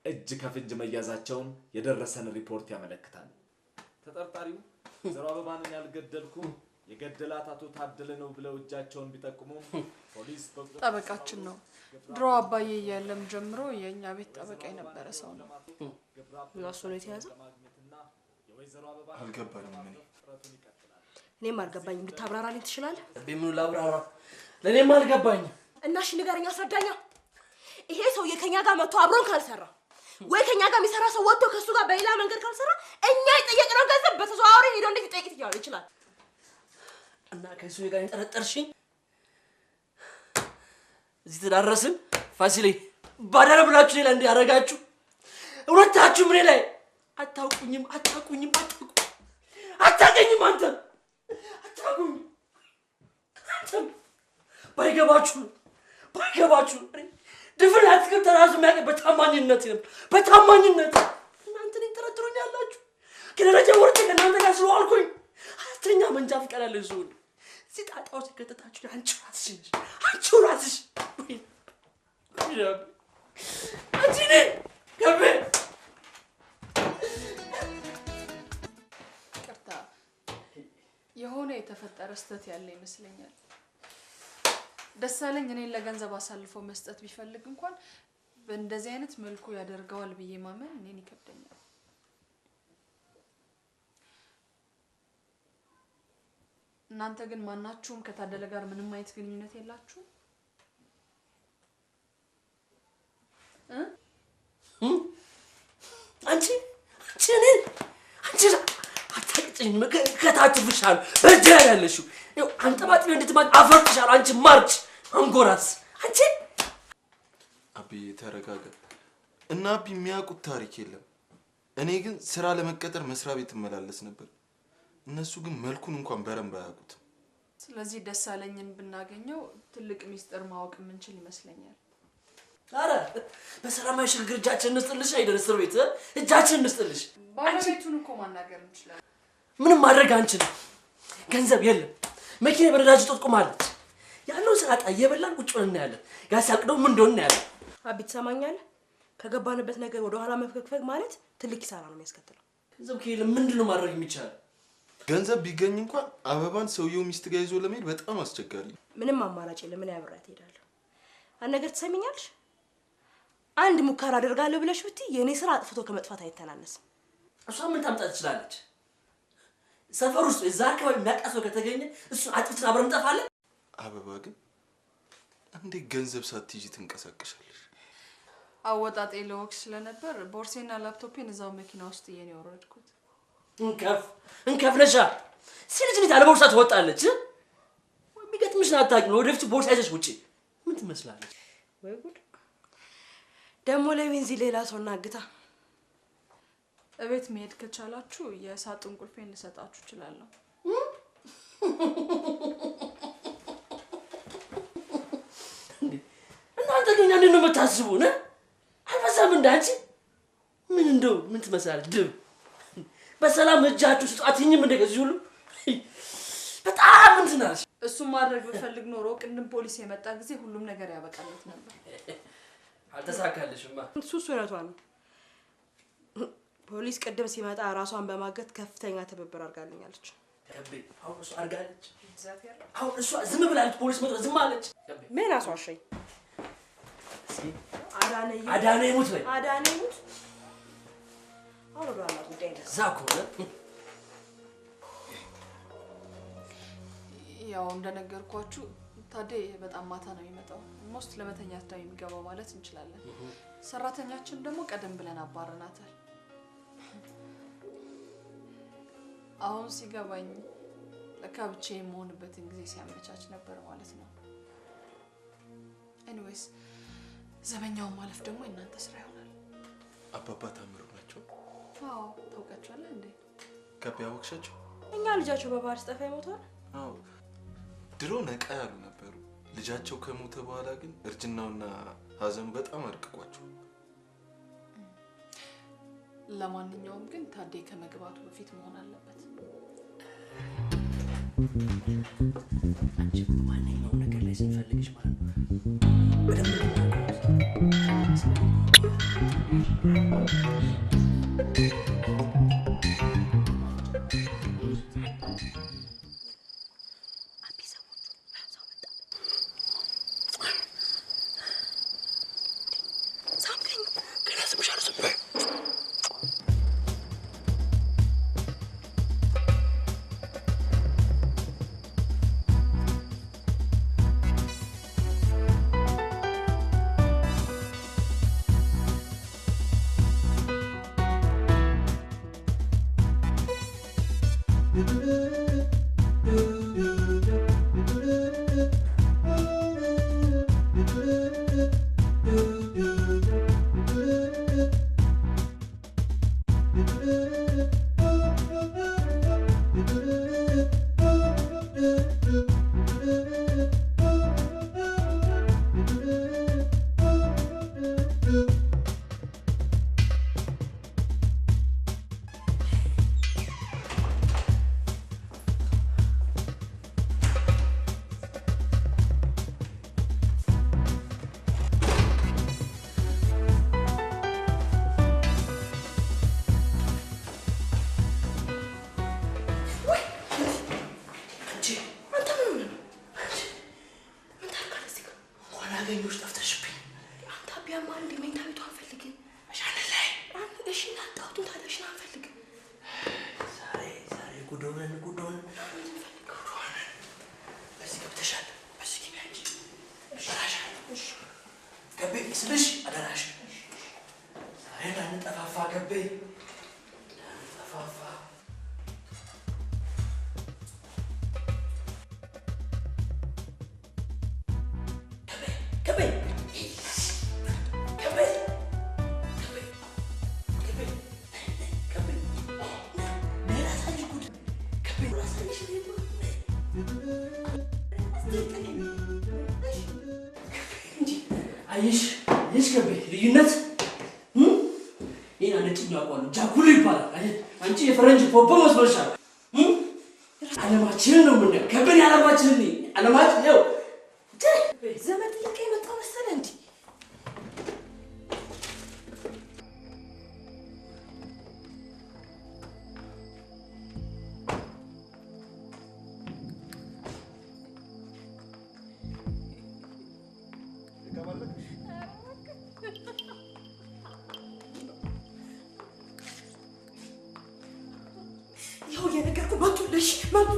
እጅ ከፍንጅ መያዛቸውን የደረሰን ሪፖርት ያመለክታል። ተጠርጣሪው ዘሮ አበባን ያልገደልኩም የገደላት አቶ ታደለ ነው ብለው እጃቸውን ቢጠቁሙም ፖሊስ ጠበቃችን ነው። ድሮ አባዬ እያለም ጀምሮ የኛ ቤት ጠበቃ የነበረ ሰው ነው። እሱ ነው የተያዘው? አልገባኝም። እኔም አልገባኝም። ልታብራራልኝ ትችላለህ? በምኑ ላብራራ? ለኔም አልገባኝም። እና እሺ ንገረኝ፣ አስረዳኛ። ይሄ ሰውዬ ከኛ ጋር መጥቶ አብሮን ካልሰራ ወይ ከኛ ጋር የሚሰራ ሰው ወጥቶ ከሱ ጋር በሌላ መንገድ ካልሰራ እኛ የጠየቅነው ገንዘብ በተዘዋዋሪ ሄዶ እንዴት ይጠይቅ ይችላል? እና ከሱ ጋር የጠረጠርሽኝ እዚህ ተዳረስን። ፋሲሌ ባዳረ ብላችሁ ሌላ እንዲህ ያደረጋችሁ ሁለታችሁ ምን ላይ አታውቁኝም። አታውቀኝም። አንተ አታውቁኝ። አንተም ባይገባችሁ ድፍን አትክልት ተራሱ የሚያውቅ በታማኝነት እናንተ እኔን ትጠረጥሩኛላችሁ። ከደረጃ ወርጬ ከእናንተ ጋር ስለዋልኩኝ አራተኛ መንጃ ፍቃድ ያለኝ ሰው ነኝ። እዚህ ጣጣ ውስጥ የከተታችሁ አንቺው ራስሽ አንቺ ነኝ ገቤ ቅርታ የሆነ የተፈጠረ ስህተት ያለ ይመስለኛል። ደሳለኝ እኔን ለገንዘብ አሳልፎ መስጠት ቢፈልግ እንኳን በእንደዚህ አይነት መልኩ ያደርገዋል ብዬ ማመን እኔን ይከብደኛል። እናንተ ግን ማናችሁም ከታደለ ጋር ምንም አይነት ግንኙነት የላችሁም? አንቺ አታቅጭኝ። ከታችፍሻል በእጅ ላይ ያለሽው አንጠባጥቢ እንድትማጭ አፈርጥሻል። አንቺ ማርች አንጎራስ አንቺ አብዬ ተረጋጋ። እና አቢ የሚያውቁት ታሪክ የለም። እኔ ግን ስራ ለመቀጠር መስሪያ ቤት እመላለስ ነበር። እነሱ ግን መልኩን እንኳን በረንብ አያውቁትም። ስለዚህ ደሳለኝን ብናገኘው ትልቅ ሚስጥር ማወቅ የምንችል ይመስለኛል። አረ በሰላማዊ ሽግግር እጃችን እንስጥልሽ አይደል? እስር ቤት እጃችን እንስጥልሽ። ባለቤቱን እኮ ማናገር እንችላለን። ምንም ማድረግ አንችልም። ገንዘብ የለም። መኪና በነዳጅ እጦት ቆማለች። ያለውን ሰላጣ እየበላን ቁጭ ብለን እናያለን። ያሳቅደው ምን እንደሆነ እናያለን። አቢ ትሰማኛለህ? ከገባንበት ነገር ወደ ኋላ መፍገፍግ ማለት ትልቅ ኪሳራ ነው የሚያስከትለው። ገንዘብ ከሌለ ምንድን ነው ማድረግ የሚቻለው? ገንዘብ ቢገኝ እንኳን አበባን ሰውየው ሚስት ጋር ይዞ ለመሄድ በጣም አስቸጋሪ ነው። ምንም አማራጭ የለም። ምን ያብራት እሄዳለሁ። አንድ ነገር ትሰሚኛለሽ? አንድ ሙከራ አደርጋለሁ ብለሽ ብትይ የኔ ስራ አጥፍቶ ከመጥፋት አይተናነስም። እሷ ምን ታምጣ ትችላለች? ሰፈር ውስጥ እዛ አካባቢ የሚያውቃት ሰው ከተገኘ እሱ አጥፍተን አብረን እንጠፋለን። አበባ ግን እንዴት ገንዘብ ሳትይዢ ትንቀሳቀሻለሽ? አወጣጤ ለወቅት ስለነበር ቦርሴና ላፕቶፔን እዛው መኪና ውስጥ እየኔ ወረድኩት። እንከፍ ነሻ ሲልጅ ልጅ አለ ቦርሳ ትወጣለች። ወይ የሚገጥምሽን አታውቂም። ወደፊት ቦርሳ ይዘሽ ውጪ ምን ትመስላለች? ወይ ጉድ! ደግሞ ለቤንዚን ሌላ ሰው እናግታ። እቤት መሄድ ከቻላችሁ የሳጥን ቁልፌን ልሰጣችሁ እችላለሁ። እናንተ ግን እንዴት ነው የምታስቡን? አልበዛም እንዳንቺ? ምን እንደው ምን ትመስላለች? ድብ በሰላም እጃችሁ ስጣትኝም እንደዚህ ሁሉ በጣም እንትናሽ። እሱን ማድረግ ብፈልግ ኖሮ ቅድም ፖሊስ የመጣ ጊዜ ሁሉም ነገር ያበቃለት ነበር። አልተሳካልሽማ። እሱ እውነቷን ነው። ፖሊስ ቅድም ሲመጣ ራሷን በማገት ከፍተኛ ትብብር አድርጋልኛለች። ከቤ አሁን እሷ አድርጋለች። አሁን እሷ ዝም ብላለች። ፖሊስ መጥቶ ዝም አለች። ምን አስዋሸኝ? አዳነ ይሙት ወይ አዳነ ይሙት። አሁን ወደ ዋና ጉዳይ ነው። ዛኩ ያው እንደነገርኳችሁ ታዴ በጣም ማታ ነው የሚመጣው። ሞስት ለመተኛት ነው የሚገባው ማለት እንችላለን። ሰራተኛችን ደግሞ ቀደም ብለን አባረናታል። አሁን ሲገባኝ ለካ ብቻዬን የምሆንበትን ጊዜ ሲያመቻች ነበር ማለት ነው። ኤኒዌይስ ዘመኛውን ማለፍ ደግሞ የእናንተ ስራ ይሆናል። አባባ ታምሩ ናቸው? አዎ ታውቃቸዋለህ እንዴ? ከቤ አወቅሻቸው? እኛ ልጃቸው በባህር ሲጠፋ ይሞታል። አዎ ድሮ ነቃ ያሉ ነበሩ። ልጃቸው ከሞተ በኋላ ግን እርጅናውና ሀዘኑ በጣም አርቅቋቸው። ለማንኛውም ግን ታዴ ከመግባቱ በፊት መሆን አለበት። አንቺ ማንኛውም ነገር ላይ ስንፈልግሽ ማለት ነው በደንብ አየሽ ከቤ ልዩነት ይሄን አንቺኛው አቋሉ ጃኩሉ ይባላል። አንቺ የፈረንጅ ፖፖ መስሎሻል። ዓለማችንን ነው ምን ከበን ዓለማችንን ዓለማችን ነው ዘመድ ልክ የመጣ መሰለ እንዴ? ይኸው የነገርኩህ መጡልሽ መጡ።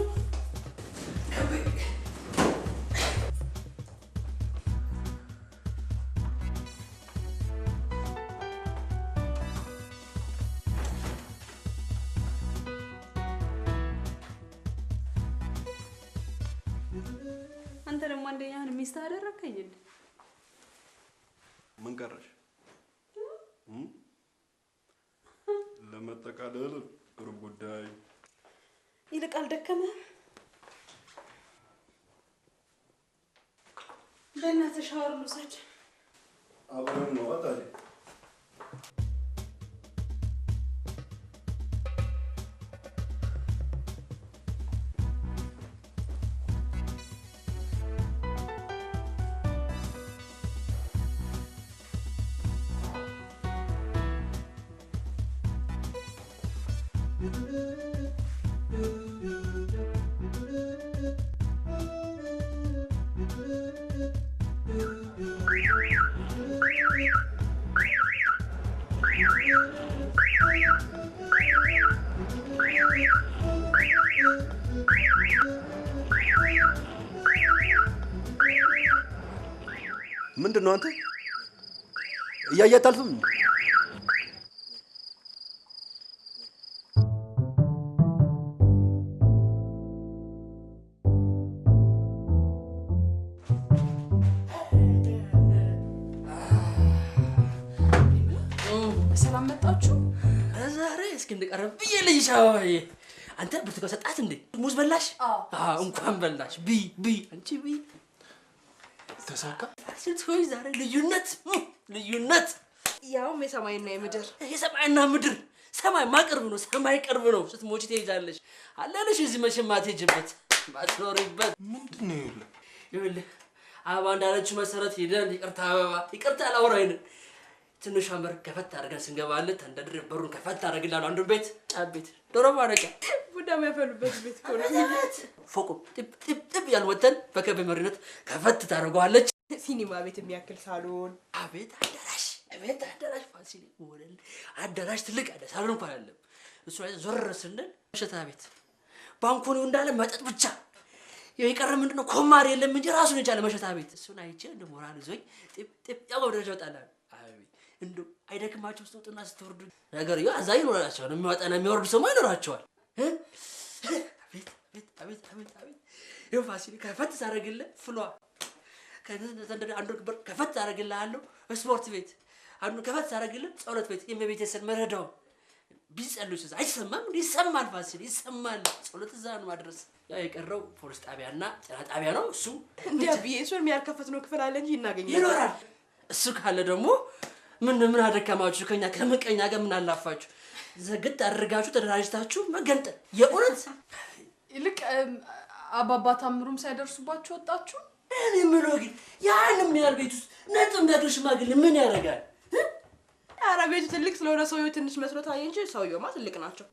አንተ ደግሞ አንደኛህን ሚስት አደረከኝ እንዴ? ምን ቀረሽ? ለመጠቃለል ቅርብ ጉዳይ ይልቅ አልደከመህም? በእናትህ ሻወር ልውሰድ። አብረን ነው ታዲያ። ምንድን ነው አንተ እያየህ አታልፍም? ሰላም መጣችሁ? ዛሬ እስኪ እንደቀረብ ብዬ ልይሽ አባዬ። አንተ ብርቱካን ሰጣት እንዴ? ሙዝ በላሽ? አዎ እንኳን በላሽ። ቢ አንቺ ቢ ተሳካ። ሴቶች ዛሬ ልዩነት ያውም የሰማይና የምድር የሰማይና ምድር። ሰማይ ማቅርብ ነው፣ ሰማይ ቅርብ ነው። ስትሞቺ ትሄጃለሽ አለልሽ። እዚህ መቼም ማትሄጂበት ማትኖሪበት ምንድን ነው? ይኸውልህ አበባ እንዳለችው መሰረት ሄደን ይቅርታ ላውራይን ትንሿ በር ከፈት አድርገን ስንገባለት ተንደድር በሩን ከፈት አደርግልሃለሁ። አንዱ ቤት ጫት ቤት ዶሮ ማረቂያ ቡዳ የሚያፈሉበት ቤት እኮ ነው። ፎቁ ጥብ ያልወተን በከበ መሪነት ከፈት ታደርገዋለች። ሲኒማ ቤት የሚያክል ሳሎን፣ አቤት አዳራሽ ፋሲል ወለል አዳራሽ ትልቅ ሳሎን እንኳን አይደለም። እሱ ላይ ዞር ስንል መሸታ ቤት ባንኮኒው እንዳለ መጠጥ ብቻ። የቀረ ምንድነው? ኮማር የለም እንጂ ራሱን የቻለ መሸታ ቤት። እሱን አይቼ እንደ ሞራል ይዞኝ ጥብ ያው ደረጃ ወጣላል። እንዶ አይደክማችሁ ስትወጡና ስትወርዱ ነገር አዛኝ ይኖራቸዋል። የሚወጣና የሚወርድ ሰው አይኖራቸዋል። አቤት ይኸው ፋሲል ከፈት ታደርግልህ ፍሏ ከዘንደ አንዱ በር ከፈት ታደርግልሃለሁ። ስፖርት ቤት አንዱ ከፈት ታደርግልህ ጸሎት ቤት የቤተሰብ መረዳው ቢጸልዩ አይሰማም? ይሰማል። ፋሲል ይሰማል። ጸሎት እዛ ነው ማድረስ። ያው የቀረው ፖሊስ ጣቢያና ጤና ጣቢያ ነው። እሱ እንዴ አብዬ እሱን የሚያልከፈት ነው ክፍል አለ እንጂ እናገኛለን ይኖራል። እሱ ካለ ደግሞ ምን አደከማችሁ? ከኛ ከምቀኛ ጋር ምን አላፋችሁ? ዘግት አድርጋችሁ ተደራጅታችሁ መገንጠል የእውነት ይልቅ አባባ ታምሩም ሳይደርሱባችሁ ወጣችሁ። እኔ ምን ወግ ያንም ያህል ቤት ውስጥ ነጥብ እንዳለው ሽማግሌ ምን ያደርጋል? ኧረ ቤቱ ትልቅ ስለሆነ ሰውየው ትንሽ መስሎ ታየ እንጂ ሰውየውማ ትልቅ ናቸው።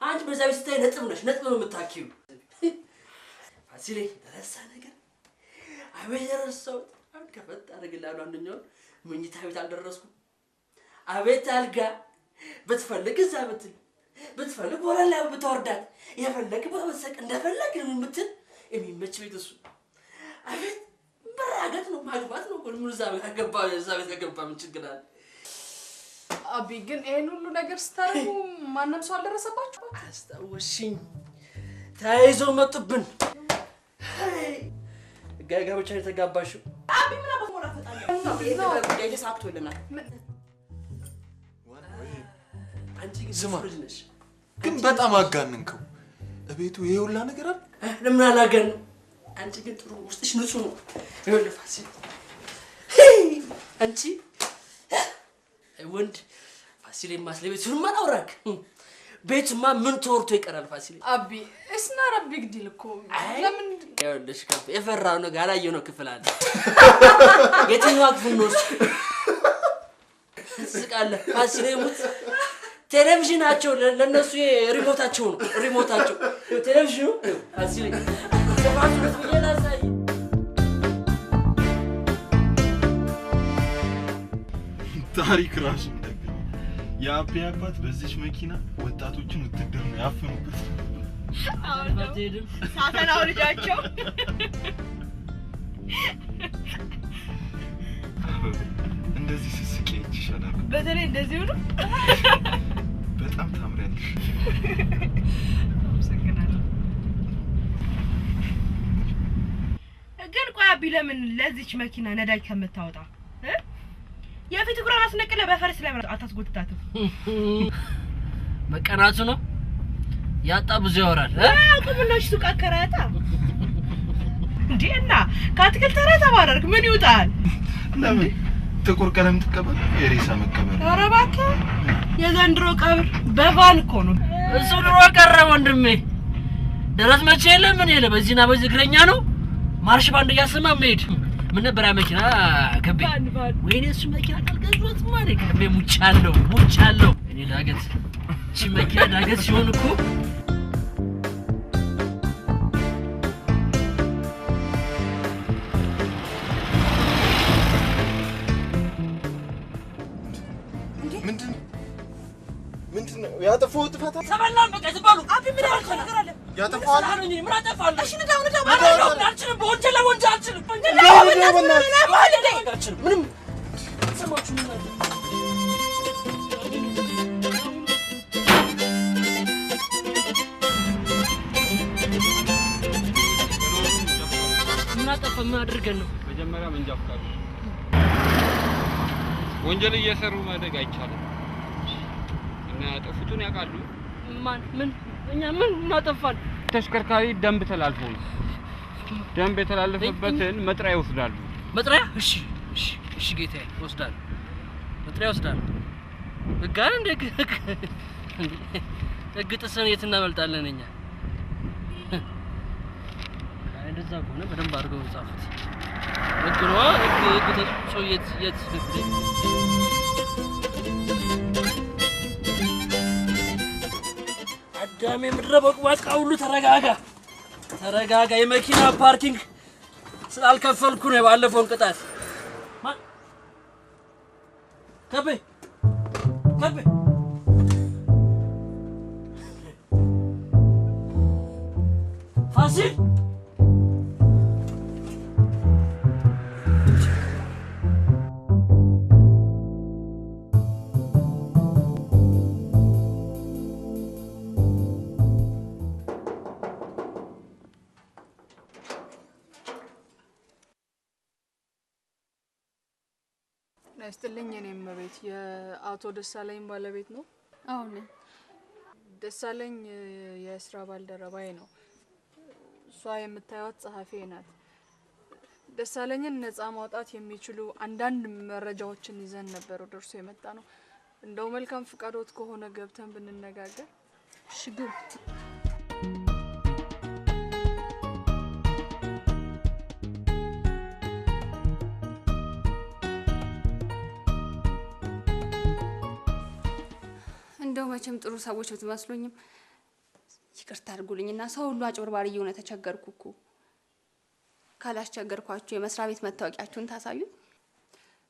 አንቺ በዛ ቤት ስታይ ነጥብ ነሽ፣ ነጥብ ነው የምታኪው። ፋሲሌ ተረሳ ነገር አቤት ደረሰው። አንድ ከፈት አደርግልሃለሁ። አንደኛውን መኝታ ቤት አልደረስኩም። አቤት አልጋ ብትፈልግ እዛ ብትል ብትፈልግ ወለል ላይ ብትወርዳት የፈለግ በመሰቅ እንደፈለግ የምትል የሚመች ቤት እሱ። አቤት መራገጥ ነው ማግባት ነው። ምን እዛ ቤት ከገባ ምን ችግር አለ? አቢ ግን ይሄን ሁሉ ነገር ስታረጉ ማንም ሰው አልደረሰባችሁ? አስታወሽኝ። ተያይዘው መጡብን። ጋብቻ የተጋባሽው አቢ ምን አባት ሞላ ፈጣን ነው ተሳክቶልናል። አንቺ ግን ስማ ልጅ ነሽ። ግን በጣም አጋንንከው። እቤቱ ይሄ ሁላ ነገር አለ። ለምን አላገን? አንቺ ግን ጥሩ ውስጥሽ ንጹህ ነው። ይኸውልህ ፋሲል፣ አንቺ ወንድ ፋሲል ማስለቤት ሁሉ ማን አውራክ ቤትማ ምን ተወርቶ ይቀራል ፋሲል? አቢ እስና ረቢ ግዲል እኮ ለምን ይኸውልሽ ከፍ የፈራው ነው ጋላየው ነው ክፍል አለ። የትኛው ክፍል ነው? ስቃለ ፋሲል ይሙት ቴሌቪዥናቸው ለነሱ ሪሞታቸው ነው። ሪሞታቸው ቴሌቪዥኑ ፋሲል ተባቱት ይላሳይ። ታሪክ ራሱ እንደገና የአቤ አባት በዚህ መኪና ወጣቶችን ውትድርና ያፈኑበት። ሳተናው ልጃቸው እንደዚህ ስስቄ ይችላል። በተለይ እንደዚህ ሆኖ በጣም ታምሪያለሽ። አመሰግናለሁ። ግን ቆይ አቢ ለምን ለዚች መኪና ነዳጅ ከምታወጣ የፊት እግሯን አስነቅለ በፈረስ ለምን አታስጎትታትም? መቀናቱ ነው ያጣ ብዙ ያወራል። አቁምናሽ ሱቅ አከራታ እንዴና ከአትክልት ተራ ተባረርክ ምን ይውጣል? ለምን ጥቁር ቀለም ትቀበል? የሬሳ መቀበል። ኧረ እባክህ የዘንድሮ ቀብር በቫን እኮ ነው። እሱ ድሮ ቀረ ወንድሜ። ደረስ መቼ የለ ምን የለ በዚህና በዚህ እግረኛ ነው ማርሽ ባንድ እያሰማ መሄድ። ምን ነበር ያ መኪና ከቤ? ወይኔ እሱ መኪና ካልገዛሁት ማለት ከቤ ሙቻለሁ። እኔ ዳገት እቺ መኪና ዳገት ሲሆን እኮ ምንድነው ያጠፋው? ጥፋት ተበላን በቃ ዝባሉ አቢ ምን ያደርጋል? ያጠፋው አለኝ ምን አጠፋለሁ? እሺ ንዳው አልችልም። በወንጀል ለወንጀል አልችልም። ምንም ሰማችሁ ምን አለ? ምን አጠፋ? ምን አድርገን ነው? መጀመሪያ መንጃ ፈቃድ ወንጀል እየሰሩ ማደግ አይቻልም። እና ያጠፉትን ያውቃሉ። ማን ምን እኛ ምን እናጠፋን? ተሽከርካሪ ደንብ ተላልፎ ነው። ደንብ የተላለፈበትን መጥሪያ ይወስዳሉ። መጥሪያ? እሺ ጌታዬ ይወስዳሉ። መጥሪያ ይወስዳሉ። ጋር ህግ ጥሰን የት እናመልጣለን እኛ? እንደዛ ከሆነ በደንብ አድርገው ጻፉት። ህግ ነው ህግ ተጽፎ የት አዳሜ ምድረ በቅባቃ ሁሉ ተረጋጋ። የመኪና ፓርኪንግ ስላልከፈልኩ ነው ባለፈውን ቅጣት። ከቤ ፋሲል ናይስትልኝ እኔም ቤት የአቶ ደሳለኝ ባለቤት ነው? አዎ ነኝ። ደሳለኝ የስራ ባልደረባዬ ነው። እሷ የምታዩት ጸሐፊ ናት። ደሳለኝን ነፃ ማውጣት የሚችሉ አንዳንድ መረጃዎችን ይዘን ነበር ወደ እርሱ የመጣ ነው። እንደው መልካም ፍቃዶት ከሆነ ገብተን ብንነጋገር? እሺ ግቡ። እንደው መቼም ጥሩ ሰዎች ብትመስሉኝም ይቅርታ አድርጉልኝና ሰው ሁሉ አጭበርባሪ እየሆነ ተቸገርኩ እኮ። ካላስቸገርኳችሁ የመስሪያ ቤት መታወቂያችሁን ታሳዩኝ?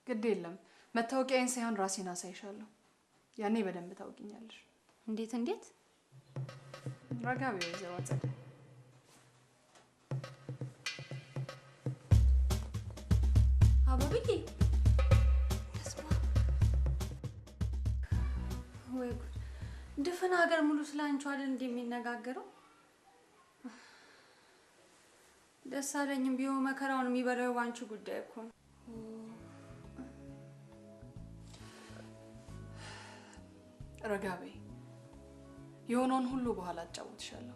ግድ የለም መታወቂያዬን ሳይሆን ራሴን አሳይሻለሁ። ያኔ በደንብ ታውቂኛለሽ። እንዴት? ረጋ በይ ወይዘሮ አጸደ። አበብዬ ወይ ጉድ! ድፍን ሀገር ሙሉ ስላንቺ አይደል እንደሚነጋገረው? ደሳለኝም ቢሆን መከራውን የሚበላው ባንቺ ጉዳይ እኮ ነው። ረጋ በይ። የሆነውን ሁሉ በኋላ አጫውትሻለሁ።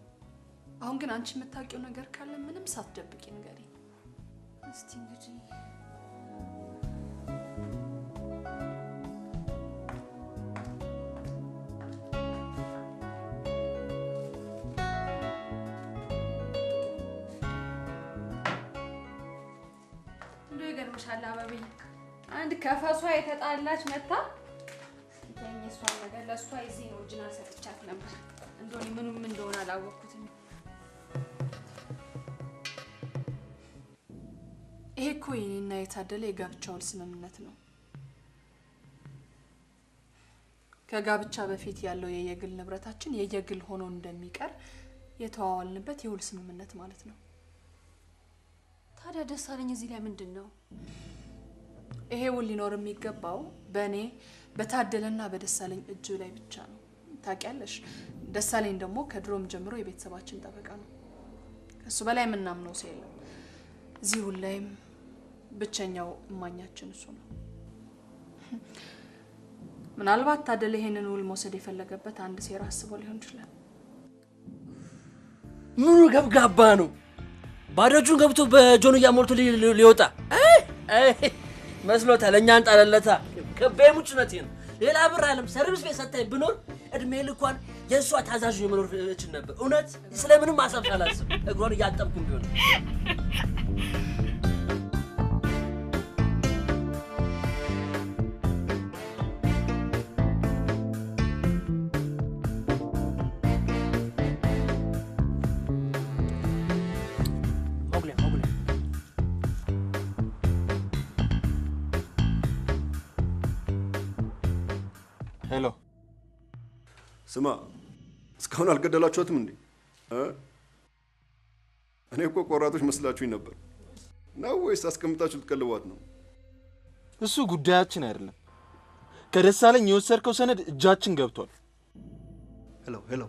አሁን ግን አንቺ የምታውቂው ነገር ካለ ምንም ሳትደብቂ ንገሪኝ። እስቲ እንግዲህ እንደው ይገርምሻል አበብዬ፣ አንድ ከፈሷ የተጣላች መታ ተኝ እሷን ነገር ለእሷ እዚህ ነው እጅና ሰጥቻት ነበር። እንደው ምንም እንደሆነ አላወቅኩትም። ይሄ እኮ የኔና የታደለ የጋብቻ ውል ስምምነት ነው። ከጋብቻ በፊት ያለው የየግል ንብረታችን የየግል ሆኖ እንደሚቀር የተዋዋልንበት የውል ስምምነት ማለት ነው። ታዲያ ደሳለኝ እዚህ ላይ ምንድነው? ይሄ ውል ሊኖር የሚገባው በእኔ በታደለና በደሳለኝ እጅ ላይ ብቻ ነው። ታውቂያለሽ፣ ደሳለኝ ደግሞ ከድሮም ጀምሮ የቤተሰባችን ጠበቃ ነው። ከሱ በላይ የምናምነው ሰው የለም። እዚህ ውል ላይም ብቸኛው እማኛችን እሱ ነው። ምናልባት ታደለ ይሄንን ውል መውሰድ የፈለገበት አንድ ሴራ አስቦ ሊሆን ይችላል። ምኑ ገብጋባ ነው? ባዶ እጁን ገብቶ በጆንያ ሞልቶ ሊወጣ መስሎታል። እኛን ጣለለታ ከበሙጭነቴ ነው። ሌላ ብር አለም ሰርቪስ ቤት ሰጣይ ብኖር እድሜ ልኳን የእሷ ታዛዥ የመኖር እችል ነበር። እውነት ስለምንም ማሰብ ሳላስብ እግሯን እያጠብኩም ቢሆን ሄሎ፣ ስማ፣ እስካሁን አልገደላችኋትም እንዴ? እኔ እኮ ቆራጦች መስላችሁኝ ነበር። ነው ወይስ አስቀምጣችሁ ልትቀልቧት ነው? እሱ ጉዳያችን አይደለም። ከደሳለኝ የወሰድከው ሰነድ እጃችን ገብቷል። ሄሎ፣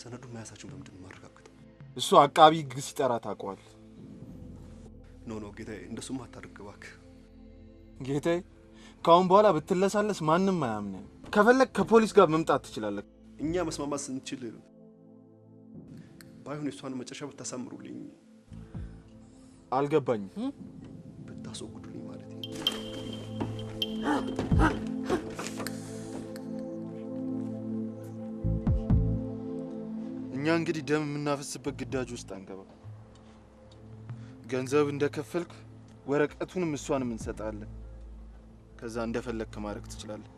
ሰነዱን መያዛችሁን በምንድን ነው ማረጋግጠው? እሱ አቃቢ ሕግ ሲጠራ ታውቀዋል። ኖ ጌታዬ፣ እንደሱም አታድርግ እባክህ። ጌታዬ፣ ካሁን በኋላ ብትለሳለስ ማንም አያምንም። ከፈለክ ከፖሊስ ጋር መምጣት ትችላለህ። እኛ መስማማት ስንችል ባይሆን እሷን መጨረሻ ብታሳምሩልኝ። አልገባኝም። ብታስወግዱልኝ ማለት ነው። እኛ እንግዲህ ደም የምናፈስበት ግዳጅ ውስጥ አንገባ። ገንዘብ እንደከፈልክ ወረቀቱንም እሷንም እንሰጣለን። ከዛ እንደፈለክ ማድረግ ትችላለህ።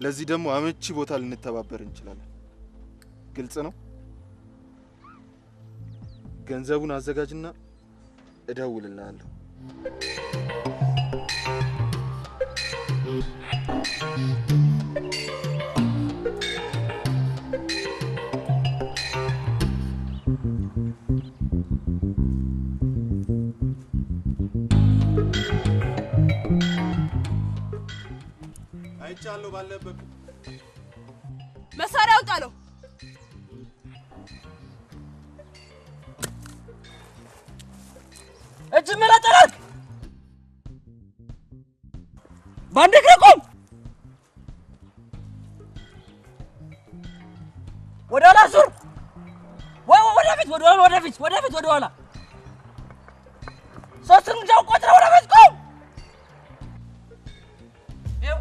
ለዚህ ደግሞ አመቺ ቦታ ልንተባበር እንችላለን። ግልጽ ነው? ገንዘቡን አዘጋጅና እደውልልሃለሁ። አይቻለሁ። ባለበት መሳሪያውን ጣለው። እጅ መላጠላት ባንድ እግር ቁም። ወደ ኋላ ዙር። ወደፊት ወደ ኋላ ሶስት እርምጃ ቆጥረህ ወደፊት ቁም።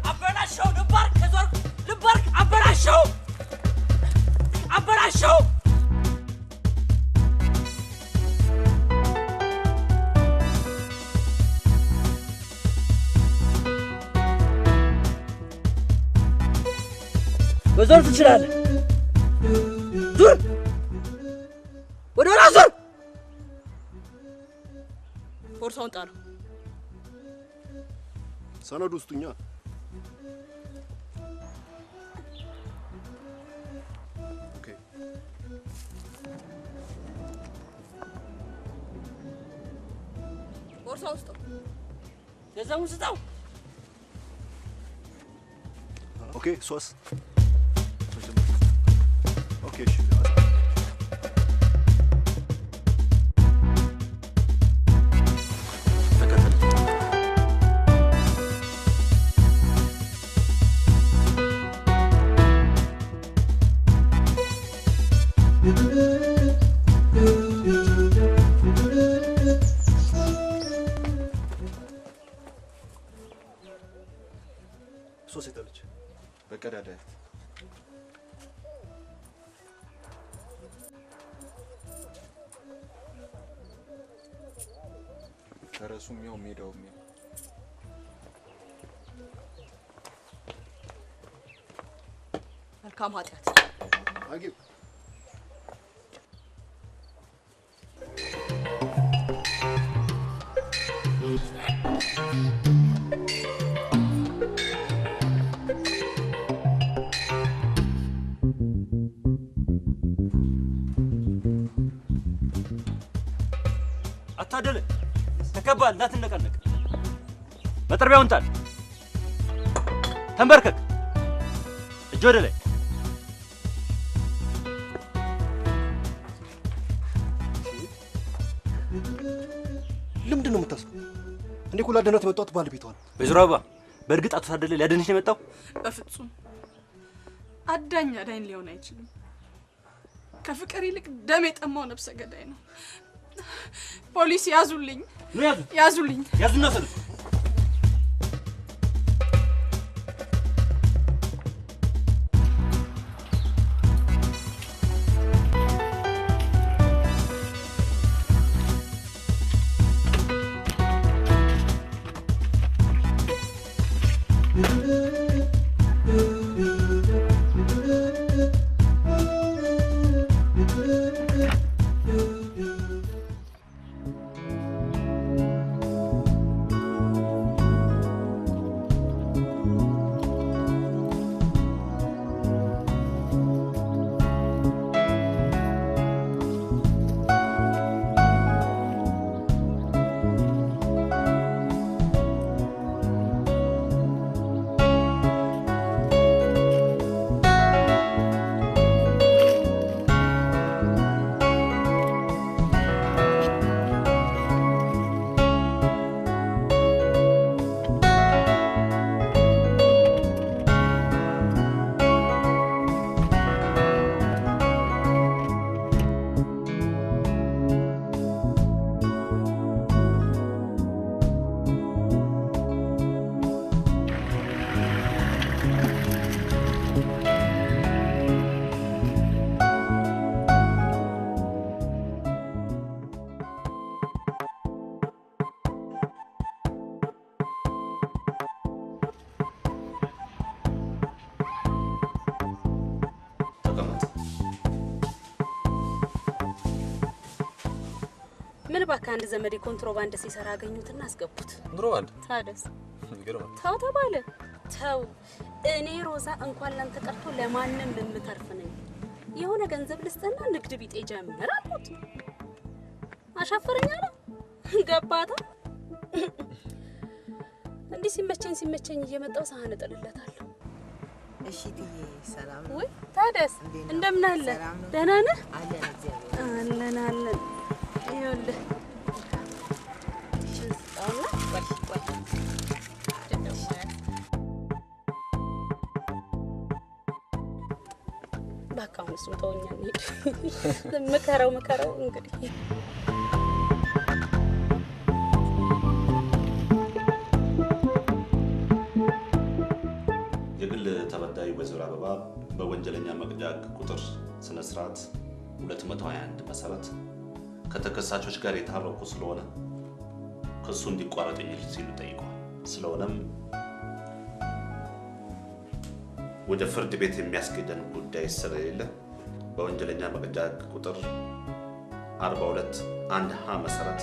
አበላሸው። ልባርክ አበላሸው። መዞር ትችላለህ። ዙር፣ ወደ ኋላ ዙር። ቦርሳውን ጣለው። ሰነዱ ውስጡኛ ቦርሳ ውስጥ ገንዘቡን ስጠው። ኦኬ፣ ሶስ ኦኬ፣ እሺ ተከተል። ፈረሱም ያው ሜዳውም ያው። መልካም ኃጢአት አጊብ አታደለ ተከባል እንዳትነቃነቅ መጥረቢያውን ጣል ተንበርከክ እጅ ወደ ላይ ለምንድን ነው የምታስበው? እኔ እኮ ላድናት የመጣሁት ባለቤቷ ነው። ወይዘሮ አበባ በእርግጥ አቶ ታደለ ሊያድንሽ ነው የመጣው? በፍጹም አዳኝ አዳኝ ሊሆን አይችልም። ከፍቅር ይልቅ ደም የጠማው ነፍሰ ገዳይ ነው። ፖሊስ ያዙልኝ! ያዙልኝ! ያዙና ሰሉ ምን እባክህ አንድ ዘመዴ ኮንትሮባንድ ሲሰራ አገኙትና አስገቡት። ኮንትሮባንድ? ታደስ ይገርማል። ተው ተባለ። ተው እኔ ሮዛ እንኳን ላንተ ቀርቶ ለማንም የምተርፍ ነኝ። የሆነ ገንዘብ ልስጥና ንግድ ቢጤ ጀምር አልኩት። አሻፈረኝ አለ። ገባታ እንዲህ ሲመቸኝ እየመጣው ሳህን እጥልለታለሁ። እሺ ትዬ ሰላም ነው? ወይ ታደስ እንደምን አለ? ደህና ነህ? አለን እግዚአብሔር አለን። ይኸውልህ ሽንጣውና ወይ ባካውን እሱን ተወኛ እንሂድ። ምከረው እንግዲህ የግል ተበዳይ ወይዘሮ አበባ በወንጀለኛ መቅጫ ቁጥር ስነ ስርዓት 221 መሰረት ከተከሳቾች ጋር የታረቁ ስለሆነ ክሱ እንዲቋረጥ ሲሉ ጠይቀዋል። ስለሆነም ወደ ፍርድ ቤት የሚያስኬደን ጉዳይ ስለሌለ በወንጀለኛ መቅጫ ቁጥር 42 1 ሀ መሰረት